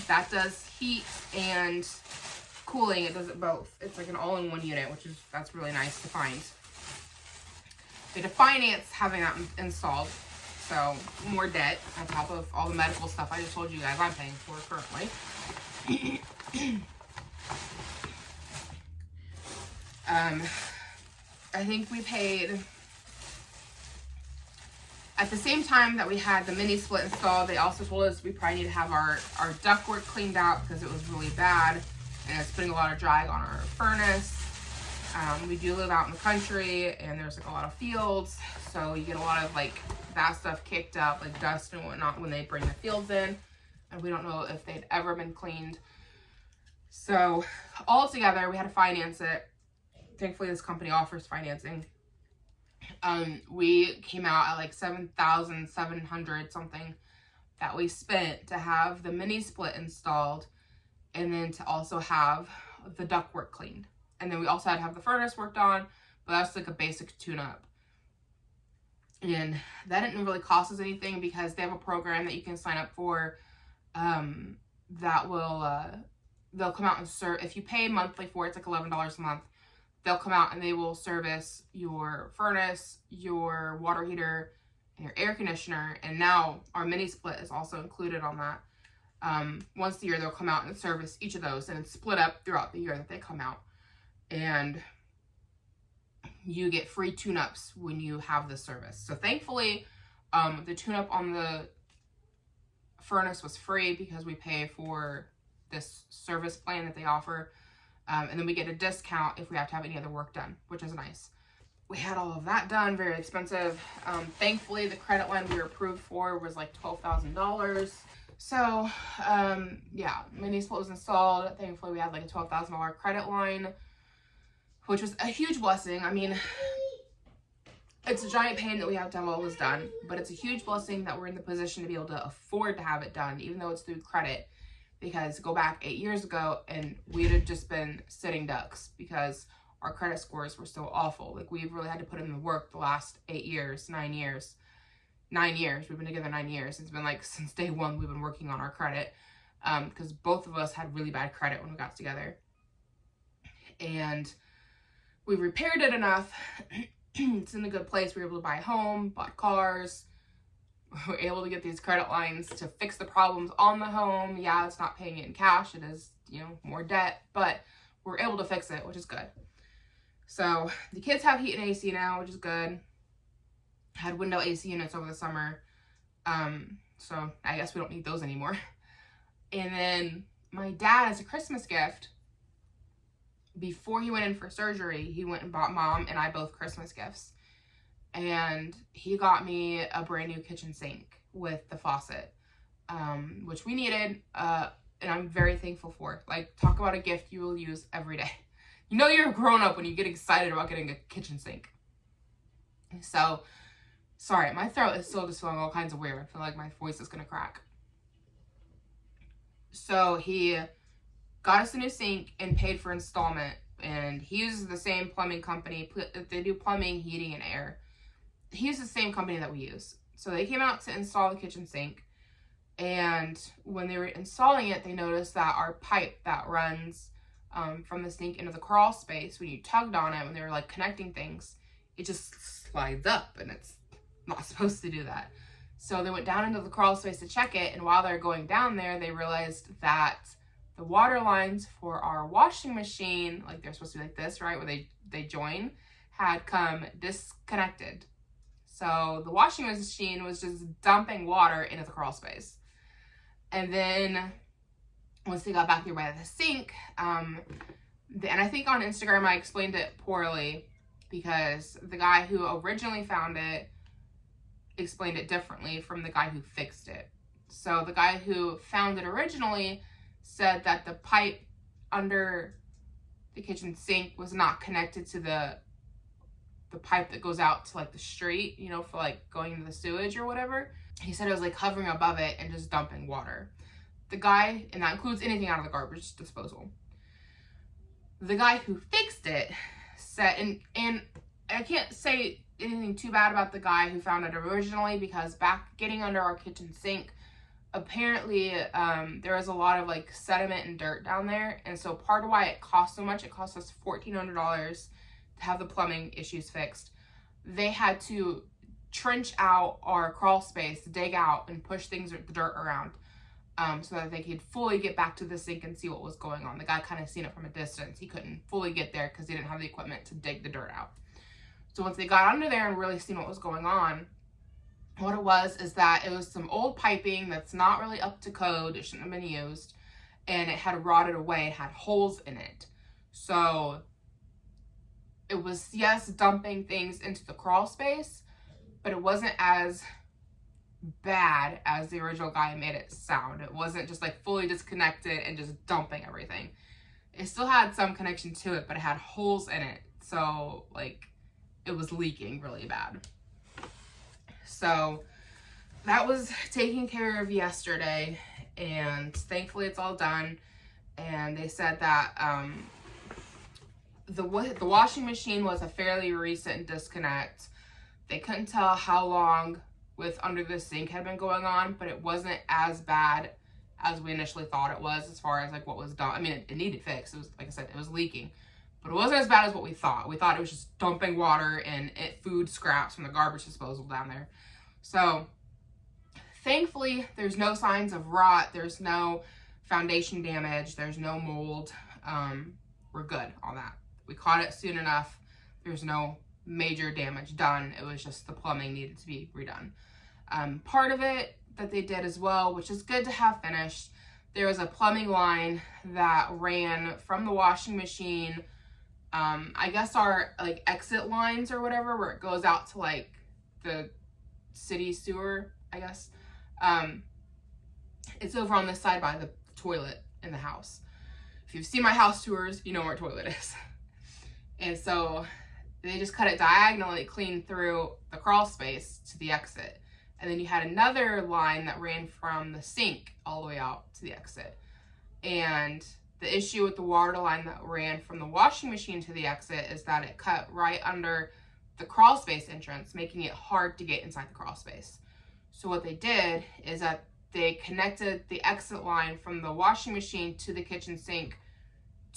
That does heat and cooling. It does it both. It's like an all-in-one unit, that's really nice to find. We had to finance having that installed. So, more debt on top of all the medical stuff I just told you guys I'm paying for currently. I think we paid, at the same time that we had the mini split installed, they also told us we probably need to have our ductwork cleaned out because it was really bad and it's putting a lot of drag on our furnace. We do live out in the country and there's like a lot of fields, so you get a lot of like that stuff kicked up, like dust and whatnot when they bring the fields in, and we don't know if they'd ever been cleaned. So all together, we had to finance it. Thankfully, this company offers financing. We came out at like $7,700 something that we spent to have the mini split installed, and then to also have the ductwork cleaned. And then we also had to have the furnace worked on, but that's like a basic tune-up. And that didn't really cost us anything because they have a program that you can sign up for that will, they'll come out and serve, if you pay monthly for it, it's like $11 a month. They'll come out and they will service your furnace, your water heater, and your air conditioner. And now our mini split is also included on that. Once a year, they'll come out and service each of those, and it's split up throughout the year that they come out. And you get free tune-ups when you have the service. So thankfully, the tune-up on the furnace was free because we pay for this service plan that they offer. And then we get a discount if we have to have any other work done, which is nice. We had all of that done, very expensive. Thankfully, the credit line we were approved for was like $12,000. So, yeah, mini split was installed. Thankfully, we had like a $12,000 credit line, which was a huge blessing. I mean, it's a giant pain that we have to have all this done, but it's a huge blessing that we're in the position to be able to afford to have it done, even though it's through credit. Because go back 8 years ago and we'd have just been sitting ducks because our credit scores were so awful. Like, we've really had to put in the work the last 8 years, 9 years. 9 years. We've been together 9 years. It's been like since day one we've been working on our credit because both of us had really bad credit when we got together. And we repaired it enough. It's in a good place. We were able to buy a home, bought cars. We're able to get these credit lines to fix the problems on the home. Yeah, it's not paying it in cash. It is, you know, more debt, but we're able to fix it, which is good. So the kids have heat and AC now, which is good. Had window AC units over the summer. So I guess we don't need those anymore. And then my dad, as a Christmas gift, before he went in for surgery, he went and bought Mom and I both Christmas gifts. And he got me a brand new kitchen sink with the faucet, which we needed, and I'm very thankful for. Like, talk about a gift you will use every day. You know you're a grown-up when you get excited about getting a kitchen sink. So, sorry, my throat is still just feeling all kinds of weird. I feel like my voice is gonna crack. So he got us a new sink and paid for installment, and he uses the same plumbing company. They do plumbing, heating, and air. He used the same company that we use. So they came out to install the kitchen sink, and when they were installing it, they noticed that our pipe that runs from the sink into the crawl space, when you tugged on it, when they were like connecting things, it just slides up, and it's not supposed to do that. So they went down into the crawl space to check it, and while they're going down there, they realized that the water lines for our washing machine, like they're supposed to be like this, right, where they join, had come disconnected. So the washing machine was just dumping water into the crawl space. And then once they got back there by the sink, and I think on Instagram I explained it poorly because the guy who originally found it explained it differently from the guy who fixed it. So the guy who found it originally said that the pipe under the kitchen sink was not connected to the pipe that goes out to like the street, you know, for like going into the sewage or whatever. He said it was like hovering above it and just dumping water. The guy, and that includes anything out of the garbage disposal. The guy who fixed it said, and I can't say anything too bad about the guy who found it originally because back getting under our kitchen sink, apparently there was a lot of like sediment and dirt down there, and so part of why it cost so much, it cost us $1,400 to have the plumbing issues fixed. They had to trench out our crawl space, dig out and push the dirt around so that they could fully get back to the sink and see what was going on. The guy kind of seen it from a distance. He couldn't fully get there because he didn't have the equipment to dig the dirt out. So once they got under there and really seen what was going on, what it was is that it was some old piping that's not really up to code. It shouldn't have been used. And it had rotted away. It had holes in it. So it was, yes, dumping things into the crawl space, but it wasn't as bad as the original guy made it sound. It wasn't just like fully disconnected and just dumping everything. It still had some connection to it, but it had holes in it. So like it was leaking really bad. So that was taken care of yesterday, and thankfully it's all done. And they said that the washing machine was a fairly recent disconnect. They couldn't tell how long with under the sink had been going on, but it wasn't as bad as we initially thought it was as far as like what was done. I mean, it needed fixed. It was, like I said, it was leaking, but it wasn't as bad as what we thought. We thought it was just dumping water and food scraps from the garbage disposal down there. So thankfully there's no signs of rot. There's no foundation damage. There's no mold. We're good on that. We caught it soon enough. There's no major damage done. It was just the plumbing needed to be redone. Part of it that they did as well, which is good to have finished, there was a plumbing line that ran from the washing machine, I guess our like exit lines or whatever, where it goes out to like the city sewer, I guess. It's over on this side by the toilet in the house. If you've seen my house tours, you know where a toilet is. And so they just cut it diagonally clean through the crawl space to the exit. And then you had another line that ran from the sink all the way out to the exit. And the issue with the water line that ran from the washing machine to the exit is that it cut right under the crawl space entrance, making it hard to get inside the crawl space. So what they did is that they connected the exit line from the washing machine to the kitchen sink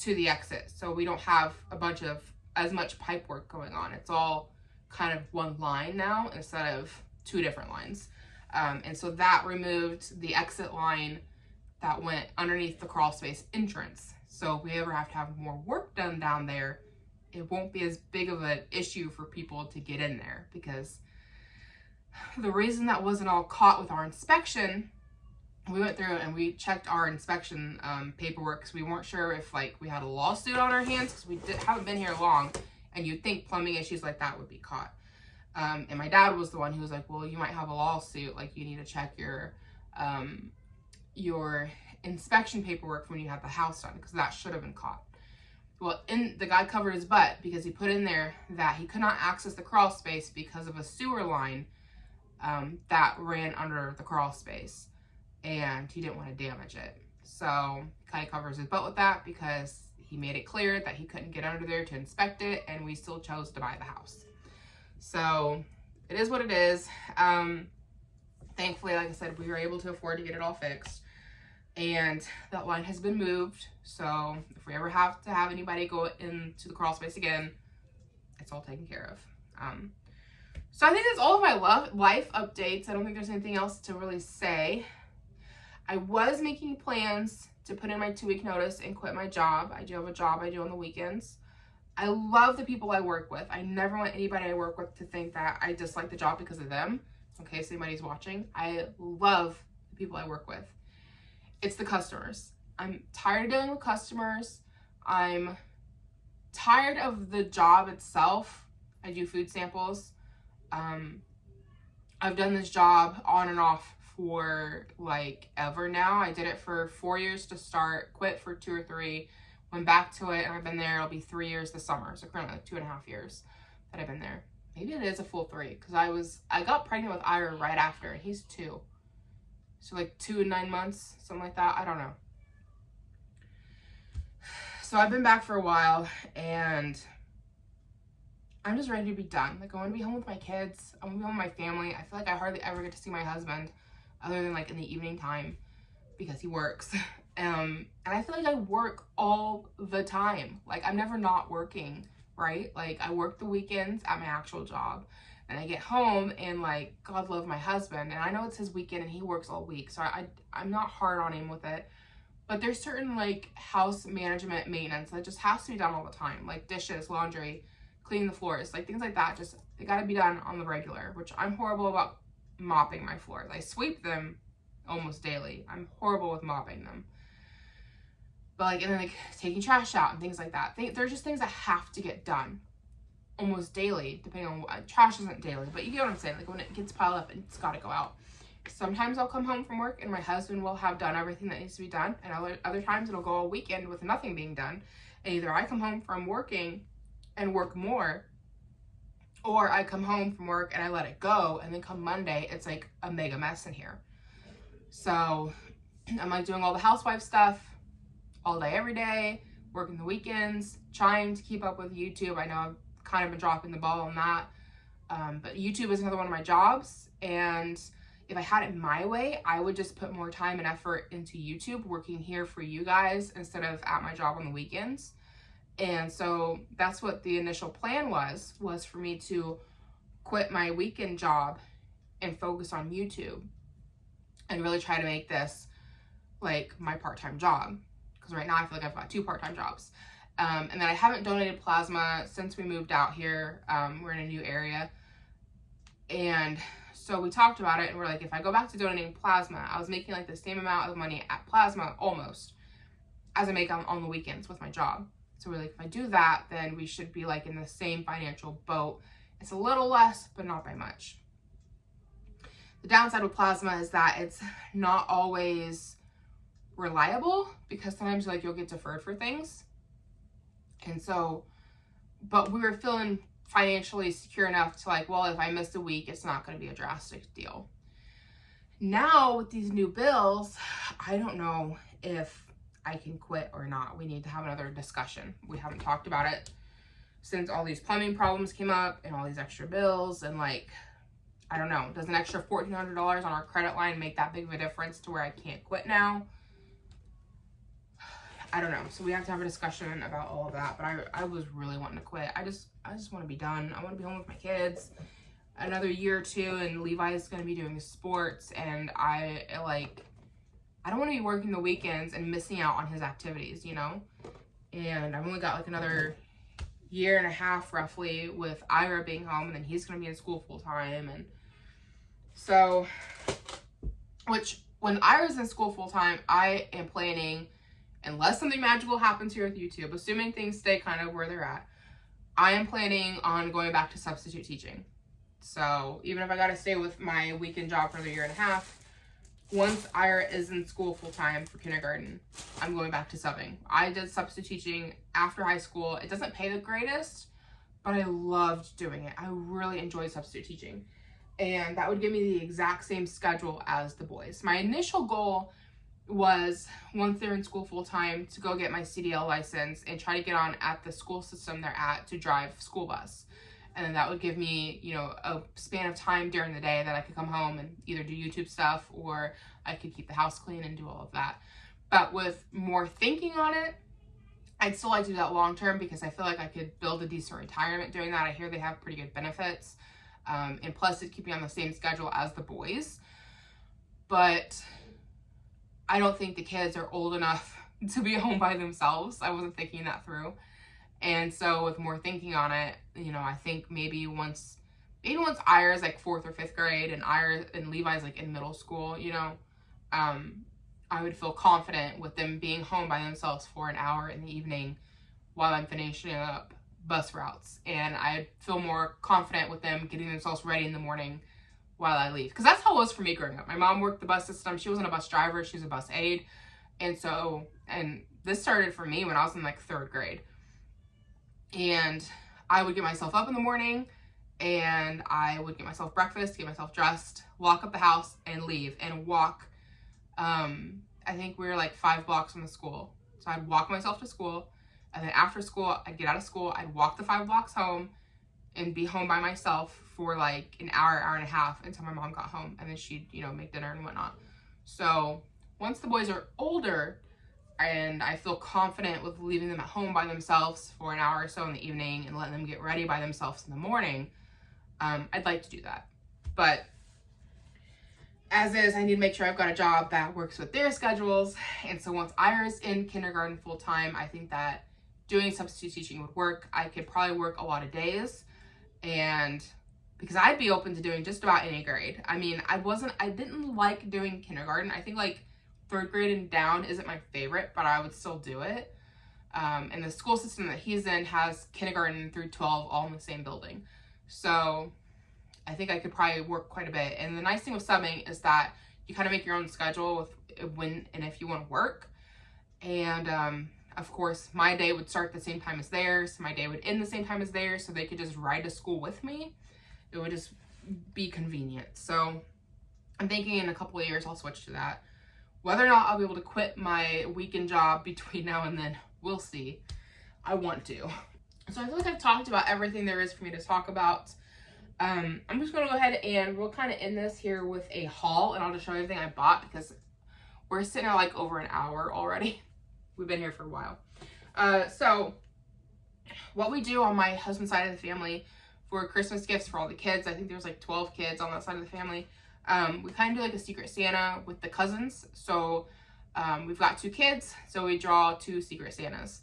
to the exit. So we don't have as much pipe work going on. It's all kind of one line now instead of two different lines. And so that removed the exit line that went underneath the crawl space entrance. So if we ever have to have more work done down there, it won't be as big of an issue for people to get in there, because the reason that wasn't all caught with our inspection, we went through and we checked our inspection paperwork because we weren't sure if like we had a lawsuit on our hands, because we haven't been here long, and you'd think plumbing issues like that would be caught. And my dad was the one who was like, well, you might have a lawsuit, like you need to check your inspection paperwork when you have the house done, because that should have been caught. Well, the guy covered his butt because he put in there that he could not access the crawl space because of a sewer line that ran under the crawl space, and he didn't want to damage it. So he kind of covers his butt with that because he made it clear that he couldn't get under there to inspect it, and we still chose to buy the house. So it is what it is. Thankfully, like I said, we were able to afford to get it all fixed, and that line has been moved. So if we ever have to have anybody go into the crawl space again, it's all taken care of. So I think that's all of my life updates. I don't think there's anything else to really say. I was making plans to put in my 2-week notice and quit my job. I do have a job I do on the weekends. I love the people I work with. I never want anybody I work with to think that I dislike the job because of them, in case anybody's watching. I love the people I work with. It's the customers. I'm tired of dealing with customers. I'm tired of the job itself. I do food samples. I've done this job on and off for like ever now. I did it for 4 years to start, quit for 2 or 3, went back to it, and I've been there. It'll be 3 years this summer. So currently like 2.5 years that I've been there. Maybe it is a full 3, because I got pregnant with Ira right after, and he's 2. So like 2 and 9 months, something like that. I don't know. So I've been back for a while, and I'm just ready to be done. Like, I want to be home with my kids. I want to be home with my family. I feel like I hardly ever get to see my husband other than like in the evening time because he works. And I feel like I work all the time. Like, I'm never not working, right? Like, I work the weekends at my actual job, and I get home, and like, God love my husband, and I know it's his weekend and he works all week, so I'm not hard on him with it. But there's certain like house management maintenance that just has to be done all the time, like dishes, laundry, cleaning the floors, like things like that. Just, they got to be done on the regular, which I'm horrible about mopping my floors. I sweep them almost daily. I'm horrible with mopping them. But like, and then like taking trash out and things like that. There's just things that have to get done almost daily, depending on what, trash isn't daily, but you get what I'm saying. Like, when it gets piled up, it's got to go out. Sometimes I'll come home from work and my husband will have done everything that needs to be done, and other times it'll go a weekend with nothing being done. And either I come home from working and work more, or I come home from work and I let it go, and then come Monday, it's like a mega mess in here. So I'm like doing all the housewife stuff all day, every day, working the weekends, trying to keep up with YouTube. I know I've kind of been dropping the ball on that. But YouTube is another one of my jobs, and if I had it my way, I would just put more time and effort into YouTube, working here for you guys instead of at my job on the weekends. And so that's what the initial plan was for me to quit my weekend job and focus on YouTube and really try to make this like my part-time job. Because right now I feel like I've got 2 part-time jobs. And then I haven't donated plasma since we moved out here. We're in a new area. And so we talked about it, and we're like, if I go back to donating plasma, I was making like the same amount of money at plasma almost as I make on the weekends with my job. So we're like, if I do that, then we should be like in the same financial boat. It's a little less, but not by much. The downside with plasma is that it's not always reliable, because sometimes like you'll get deferred for things. And so, but we were feeling financially secure enough to like, well, if I missed a week, it's not going to be a drastic deal. Now with these new bills, I don't know if I can quit or not. We need to have another discussion. We haven't talked about it since all these plumbing problems came up and all these extra bills. And like, I don't know, does an extra $1,400 on our credit line make that big of a difference to where I can't quit now? I don't know. So we have to have a discussion about all of that. But I was really wanting to quit. I just want to be done. I want to be home with my kids another year or two, and Levi's going to be doing sports, and I don't want to be working the weekends and missing out on his activities, you know? And I've only got like another year and a half roughly with Ira being home, and then he's going to be in school full time. And so, which when Ira's in school full time, I am planning, unless something magical happens here with YouTube, assuming things stay kind of where they're at, I am planning on going back to substitute teaching. So even if I got to stay with my weekend job for another year and a half, once Ira is in school full time for kindergarten, I'm going back to subbing. I did substitute teaching after high school. It doesn't pay the greatest, but I loved doing it. I really enjoyed substitute teaching. And that would give me the exact same schedule as the boys. My initial goal was, once they're in school full time, to go get my CDL license and try to get on at the school system they're at to drive school bus. And then that would give me, you know, a span of time during the day that I could come home and either do YouTube stuff, or I could keep the house clean and do all of that. But with more thinking on it, I'd still like to do that long term, because I feel like I could build a decent retirement doing that. I hear they have pretty good benefits. And plus it'd keep me on the same schedule as the boys. But I don't think the kids are old enough to be home by themselves. I wasn't thinking that through. And so with more thinking on it, you know, I think maybe once Ira's like 4th or 5th grade and Levi's like in middle school, you know, I would feel confident with them being home by themselves for an hour in the evening while I'm finishing up bus routes. And I'd feel more confident with them getting themselves ready in the morning while I leave. Because that's how it was for me growing up. My mom worked the bus system. She wasn't a bus driver. She was a bus aide. And so, and this started for me when I was in like 3rd grade. And I would get myself up in the morning, and I would get myself breakfast, get myself dressed, lock up the house, and leave and walk. I think we were like 5 blocks from the school. So I'd walk myself to school, and then after school, I'd get out of school, I'd walk the 5 blocks home and be home by myself for like an hour, hour and a half until my mom got home, and then she'd, you know, make dinner and whatnot. So once the boys are older, and I feel confident with leaving them at home by themselves for an hour or so in the evening and letting them get ready by themselves in the morning, I'd like to do that. But as is, I need to make sure I've got a job that works with their schedules. And so once Ira's in kindergarten full time, I think that doing substitute teaching would work. I could probably work a lot of days, and because I'd be open to doing just about any grade. I mean, I didn't like doing kindergarten. I think like 3rd grade and down isn't my favorite, but I would still do it. And the school system that he's in has kindergarten through 12 all in the same building. So, I think I could probably work quite a bit. And the nice thing with subbing is that you kind of make your own schedule with when and if you want to work. And of course, my day would start the same time as theirs. My day would end the same time as theirs, so they could just ride to school with me. It would just be convenient. So I'm thinking in a couple of years I'll switch to that. Whether or not I'll be able to quit my weekend job between now and then, we'll see. I want to. So I feel like I've talked about everything there is for me to talk about. I'm just going to go ahead and we'll kind of end this here with a haul, and I'll just show you everything I bought because we're sitting at like over an hour already. We've been here for a while. So what we do on my husband's side of the family for Christmas gifts for all the kids, I think there's like 12 kids on that side of the family. We kind of do like a secret Santa with the cousins. So we've got 2 kids, so we draw 2 secret Santas.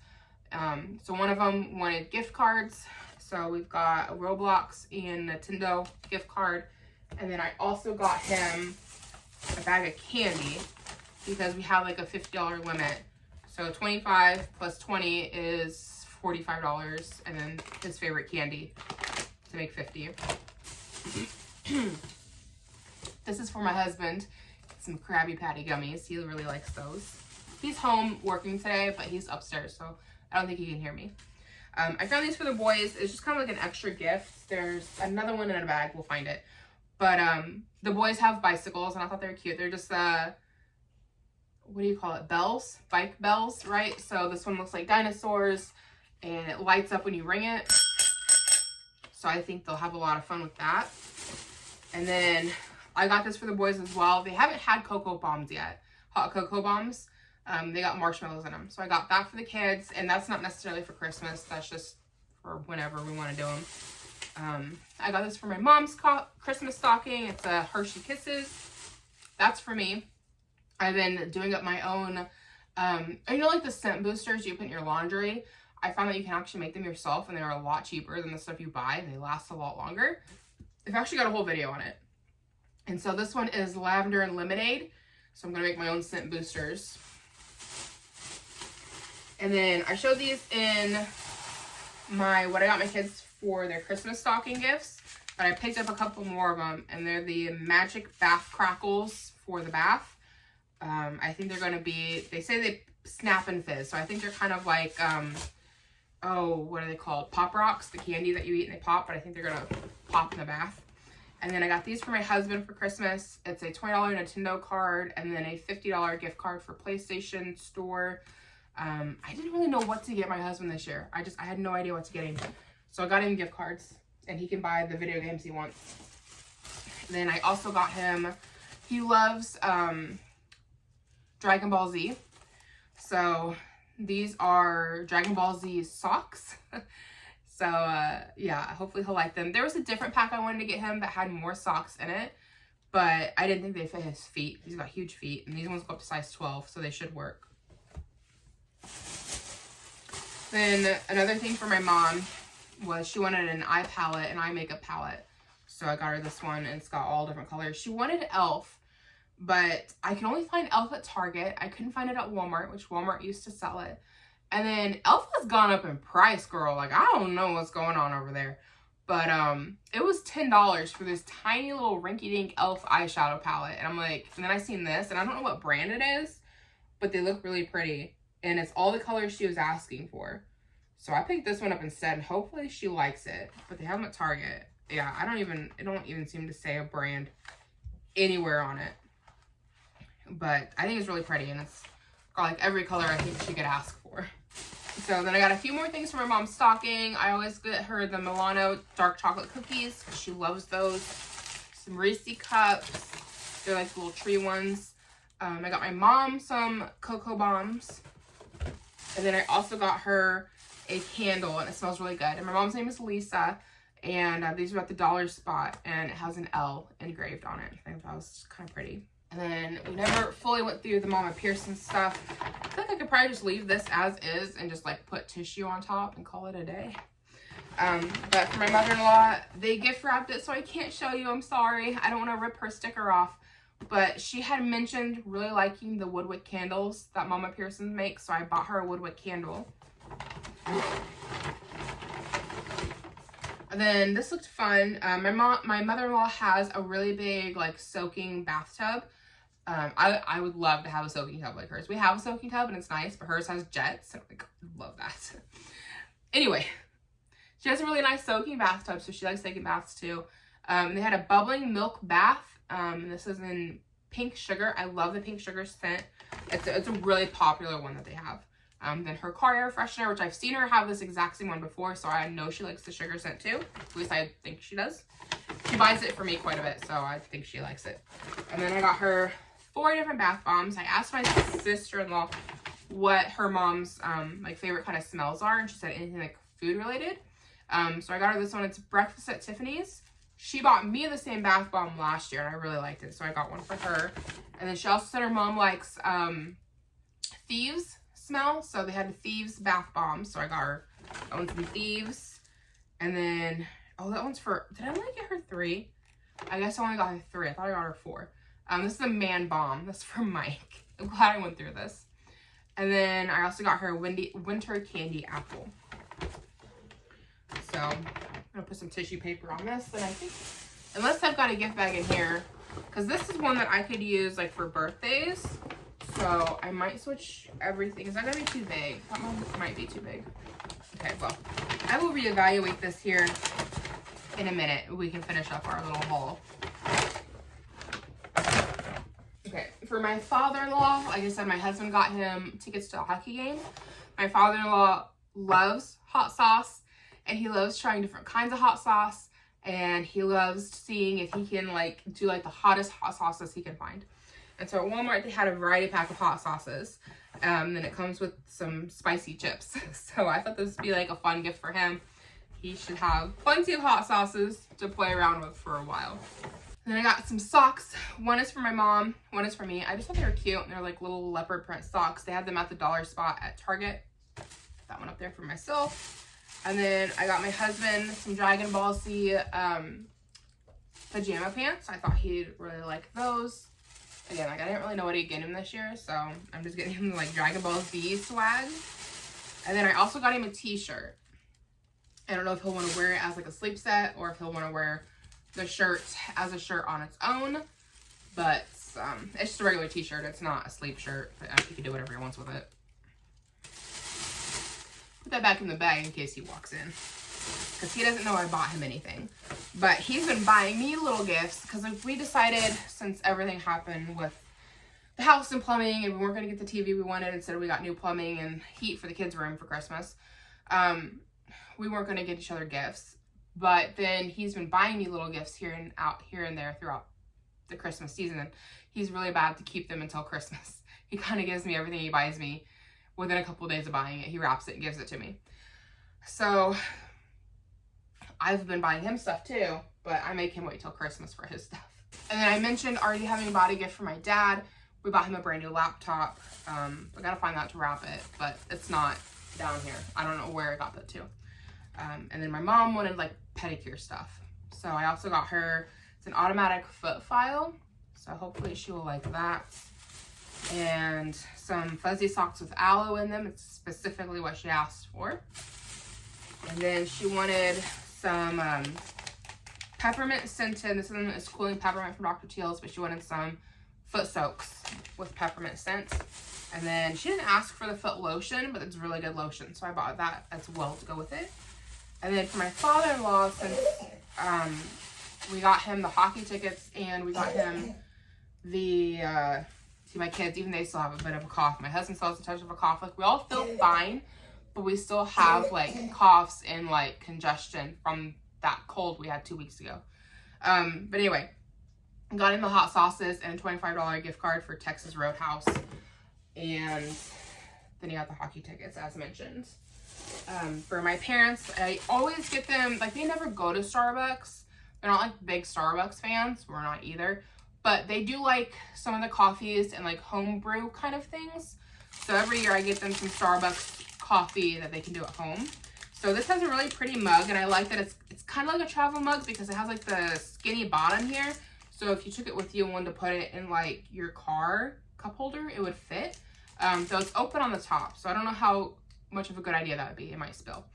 So one of them wanted gift cards. So we've got a Roblox and Nintendo gift card. And then I also got him a bag of candy because we have like a $50 limit. So 25 plus 20 is $45, and then his favorite candy to make 50. This is for my husband. Some Krabby Patty gummies. He really likes those. He's home working today, but he's upstairs, so I don't think he can hear me. I found these for the boys. It's just kind of like an extra gift. There's another one in a bag. We'll find it. But the boys have bicycles, and I thought they were cute. They're just what do you call it? Bells? Bike bells, right? So this one looks like dinosaurs, and it lights up when you ring it. So I think they'll have a lot of fun with that. And then I got this for the boys as well. They haven't had cocoa bombs yet. Hot cocoa bombs. They got marshmallows in them. So I got that for the kids, and that's not necessarily for Christmas. That's just for whenever we want to do them. I got this for my mom's Christmas stocking. It's a Hershey Kisses. That's for me. I've been doing up my own, you know, like the scent boosters you put in your laundry. I found that you can actually make them yourself, and they're a lot cheaper than the stuff you buy, and they last a lot longer. I've actually got a whole video on it. And so this one is lavender and lemonade. So I'm going to make my own scent boosters. And then I showed these in what I got my kids for their Christmas stocking gifts. But I picked up a couple more of them, and they're the Magic Bath Crackles for the bath. I think they're going to be, they say they snap and fizz. So I think they're kind of like, what are they called? Pop Rocks, the candy that you eat and they pop, but I think they're going to pop in the bath. And then I got these for my husband for Christmas. It's a $20 Nintendo card and then a $50 gift card for PlayStation Store. I didn't really know what to get my husband this year. I had no idea what to get him. So I got him gift cards, and he can buy the video games he wants. And then I also got him, he loves Dragon Ball Z. So these are Dragon Ball Z socks. So yeah, hopefully he'll like them. There was a different pack I wanted to get him that had more socks in it, but I didn't think they fit his feet. He's got huge feet, and these ones go up to size 12, so they should work. Then another thing for my mom was she wanted an eye palette, an eye makeup palette. So I got her this one, and it's got all different colors. She wanted e.l.f., but I can only find e.l.f. at Target. I couldn't find it at Walmart, which Walmart used to sell it. And then e.l.f. has gone up in price, girl. Like, I don't know what's going on over there. But it was $10 for this tiny little rinky-dink e.l.f. eyeshadow palette. And I'm like, and then I seen this, and I don't know what brand it is, but they look really pretty. And it's all the colors she was asking for. So I picked this one up instead, and hopefully she likes it. But they have them at Target. Yeah, it don't even seem to say a brand anywhere on it. But I think it's really pretty, and it's got like every color I think she could ask for. So then I got a few more things for my mom's stocking. I always get her the Milano dark chocolate cookies because she loves those. Some Reese cups. They're like little tree ones. I got my mom some cocoa bombs. And then I also got her a candle, and it smells really good. And my mom's name is Lisa. And these are at the dollar spot, and it has an L engraved on it. I think that was kind of pretty. And then we never fully went through the Mama Pearson stuff. I feel like I could probably just leave this as is and just like put tissue on top and call it a day. But for my mother-in-law, they gift wrapped it, so I can't show you. I'm sorry. I don't want to rip her sticker off. But she had mentioned really liking the woodwick candles that Mama Pearson makes, so I bought her a woodwick candle. And then this looked fun. My mother-in-law has a really big like soaking bathtub. I would love to have a soaking tub like hers. We have a soaking tub and it's nice, but hers has jets. And I love that. Anyway, she has a really nice soaking bathtub, so she likes taking baths too. They had a bubbling milk bath. This is in pink sugar. I love the pink sugar scent. It's a really popular one that they have. Then her car air freshener, which I've seen her have this exact same one before, so I know she likes the sugar scent too. At least I think she does. She buys it for me quite a bit, so I think she likes it. And then I got her 4 different bath bombs. I asked my sister-in-law what her mom's like favorite kind of smells are, and she said anything like food related. So I got her this one. It's Breakfast at Tiffany's. She bought me the same bath bomb last year, and I really liked it, so I got one for her. And then she also said her mom likes Thieves smell, so they had a Thieves bath bomb, so I got her that one's from Thieves. And then, oh, that one's for, did I only get her 3? I guess I only got her 3. I thought I got her 4. This is a Man Bomb. That's for Mike. I'm glad I went through this. And then I also got her Winter Candy Apple. So I'm gonna put some tissue paper on this, and I think, unless I've got a gift bag in here, because this is one that I could use like for birthdays. So I might switch everything. Is that gonna be too big? That one might be too big. Okay, well, I will reevaluate this here in a minute. We can finish up our little haul. Okay, for my father-in-law, like I said, my husband got him tickets to a hockey game. My father-in-law loves hot sauce, and he loves trying different kinds of hot sauce, and he loves seeing if he can like do like the hottest hot sauces he can find. And so at Walmart, they had a variety pack of hot sauces. Then it comes with some spicy chips. So I thought this would be like a fun gift for him. He should have plenty of hot sauces to play around with for a while. And then I got some socks. One is for my mom, one is for me. I just thought they were cute, and they're like little leopard print socks. They had them at the dollar spot at Target. That one up there for myself. And then I got my husband some Dragon Ball Z pajama pants. I thought he'd really like those. Again, like I didn't really know what to get him this year, so I'm just getting him like Dragon Ball Z swag. And then I also got him a t-shirt. I don't know if he'll want to wear it as like a sleep set, or if he'll want to wear the shirt as a shirt on its own. But it's just a regular t-shirt. It's not a sleep shirt, but he can do whatever he wants with it. Put that back in the bag in case he walks in, because he doesn't know I bought him anything. But he's been buying me little gifts, because we decided, since everything happened with the house and plumbing, and we weren't going to get the TV we wanted, instead we got new plumbing and heat for the kids' room for Christmas, we weren't going to get each other gifts. But then he's been buying me little gifts here and there throughout the Christmas season, and he's really bad to keep them until Christmas. He kind of gives me everything he buys me within a couple of days of buying it. He wraps it and gives it to me. So I've been buying him stuff too, but I make him wait till Christmas for his stuff. And then I mentioned already having bought a gift for my dad. We bought him a brand new laptop. I gotta find that to wrap it, but it's not down here. I don't know where I got that to. And then my mom wanted like pedicure stuff. So I also got her, it's an automatic foot file. So hopefully she will like that. And some fuzzy socks with aloe in them. It's specifically what she asked for. And then she wanted some peppermint scented. This one is cooling peppermint from Dr. Teal's, but she wanted some foot soaks with peppermint scent. And then she didn't ask for the foot lotion, but it's really good lotion, so I bought that as well to go with it. And then for my father-in-law, since we got him the hockey tickets, and we got him the see, my kids, even they still have a bit of a cough. My husband still has a touch of a cough. Like, we all feel fine, but we still have like coughs and like congestion from that cold we had 2 weeks ago. But anyway, got him the hot sauces and a $25 gift card for Texas Roadhouse. And then he got the hockey tickets, as mentioned. For my parents, I always get them, like, they never go to Starbucks. They're not like big Starbucks fans. We're not either. But they do like some of the coffees and like home brew kind of things. So every year I get them some Starbucks coffee that they can do at home. So this has a really pretty mug, and I like that it's kind of like a travel mug because it has like the skinny bottom here. So if you took it with you and wanted to put it in like your car cup holder, it would fit. So it's open on the top. So I don't know how much of a good idea that would be. It might spill.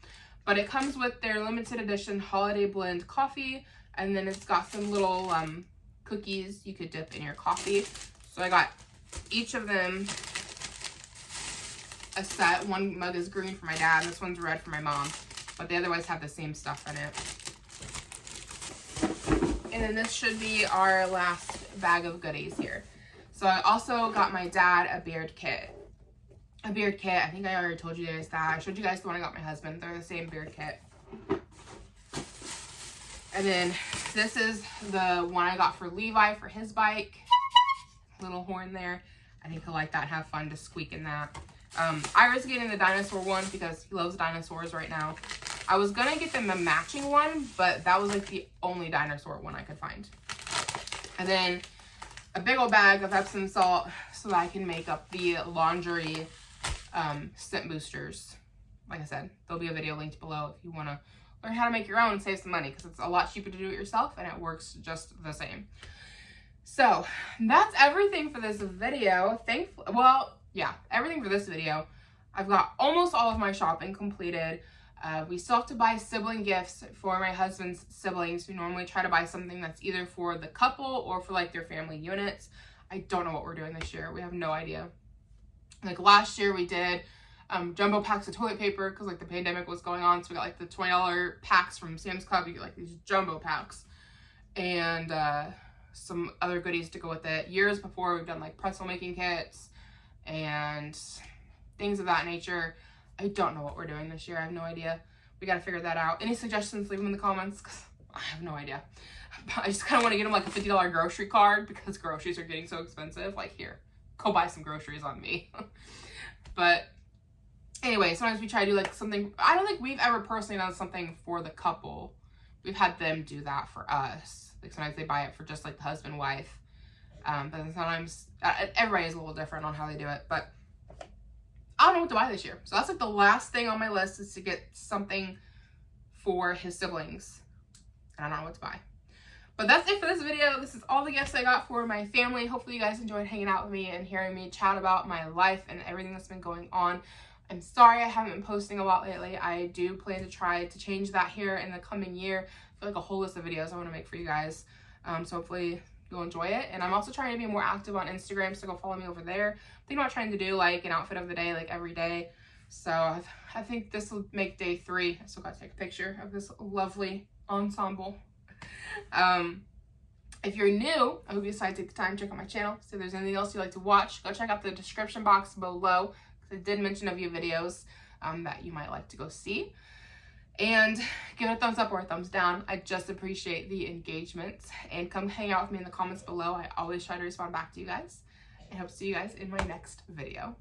But it comes with their limited edition holiday blend coffee, and then it's got some little cookies you could dip in your coffee. So I got each of them a set. One mug is green for my dad, this one's red for my mom, but they otherwise have the same stuff in it. And then this should be our last bag of goodies here. So I also got my dad a beard kit. I think I already told you guys that. I showed you guys the one I got my husband. They're the same beard kit. And then this is the one I got for Levi for his bike. Little horn there. I think he'll like that and have fun just squeaking that. Ira's getting the dinosaur one because he loves dinosaurs right now. I was gonna get them a matching one, but that was like the only dinosaur one I could find. And then a big old bag of Epsom salt so that I can make up the laundry scent boosters. Like I said, there'll be a video linked below if you want to learn how to make your own and save some money, because it's a lot cheaper to do it yourself and it works just the same. So that's everything for this video. Everything for this video. I've got almost all of my shopping completed. We still have to buy sibling gifts for my husband's siblings. We normally try to buy something that's either for the couple or for like their family units. I don't know what we're doing this year. We have no idea. Like last year we did jumbo packs of toilet paper because like the pandemic was going on. So we got like the $20 packs from Sam's Club. You get like these jumbo packs and some other goodies to go with it. Years before we've done like pretzel making kits and things of that nature. I don't know what we're doing this year. I have no idea. We got to figure that out. Any suggestions, leave them in the comments because I have no idea. But I just kind of want to get them like a $50 grocery card because groceries are getting so expensive. Like here, go buy some groceries on me. But anyway, sometimes we try to do like something. I don't think we've ever personally done something for the couple. We've had them do that for us. Like sometimes they buy it for just like the husband, wife. But then sometimes everybody is a little different on how they do it. But I don't know what to buy this year. So that's like the last thing on my list is to get something for his siblings. And I don't know what to buy. But that's it for this video. This is all the gifts I got for my family. Hopefully you guys enjoyed hanging out with me and hearing me chat about my life and everything that's been going on. I'm sorry I haven't been posting a lot lately. I do plan to try to change that here in the coming year. I feel like a whole list of videos I want to make for you guys. So hopefully you'll enjoy it. And I'm also trying to be more active on Instagram, so go follow me over there. I'm thinking about trying to do like an outfit of the day like every day. So I think this will make day 3. I still got to take a picture of this lovely ensemble. If you're new, I hope you decide to take the time to check out my channel. So if there's anything else you'd like to watch, go check out the description box below. I did mention a few videos that you might like to go see. And give it a thumbs up or a thumbs down. I just appreciate the engagement. And come hang out with me in the comments below. I always try to respond back to you guys. And hope to see you guys in my next video.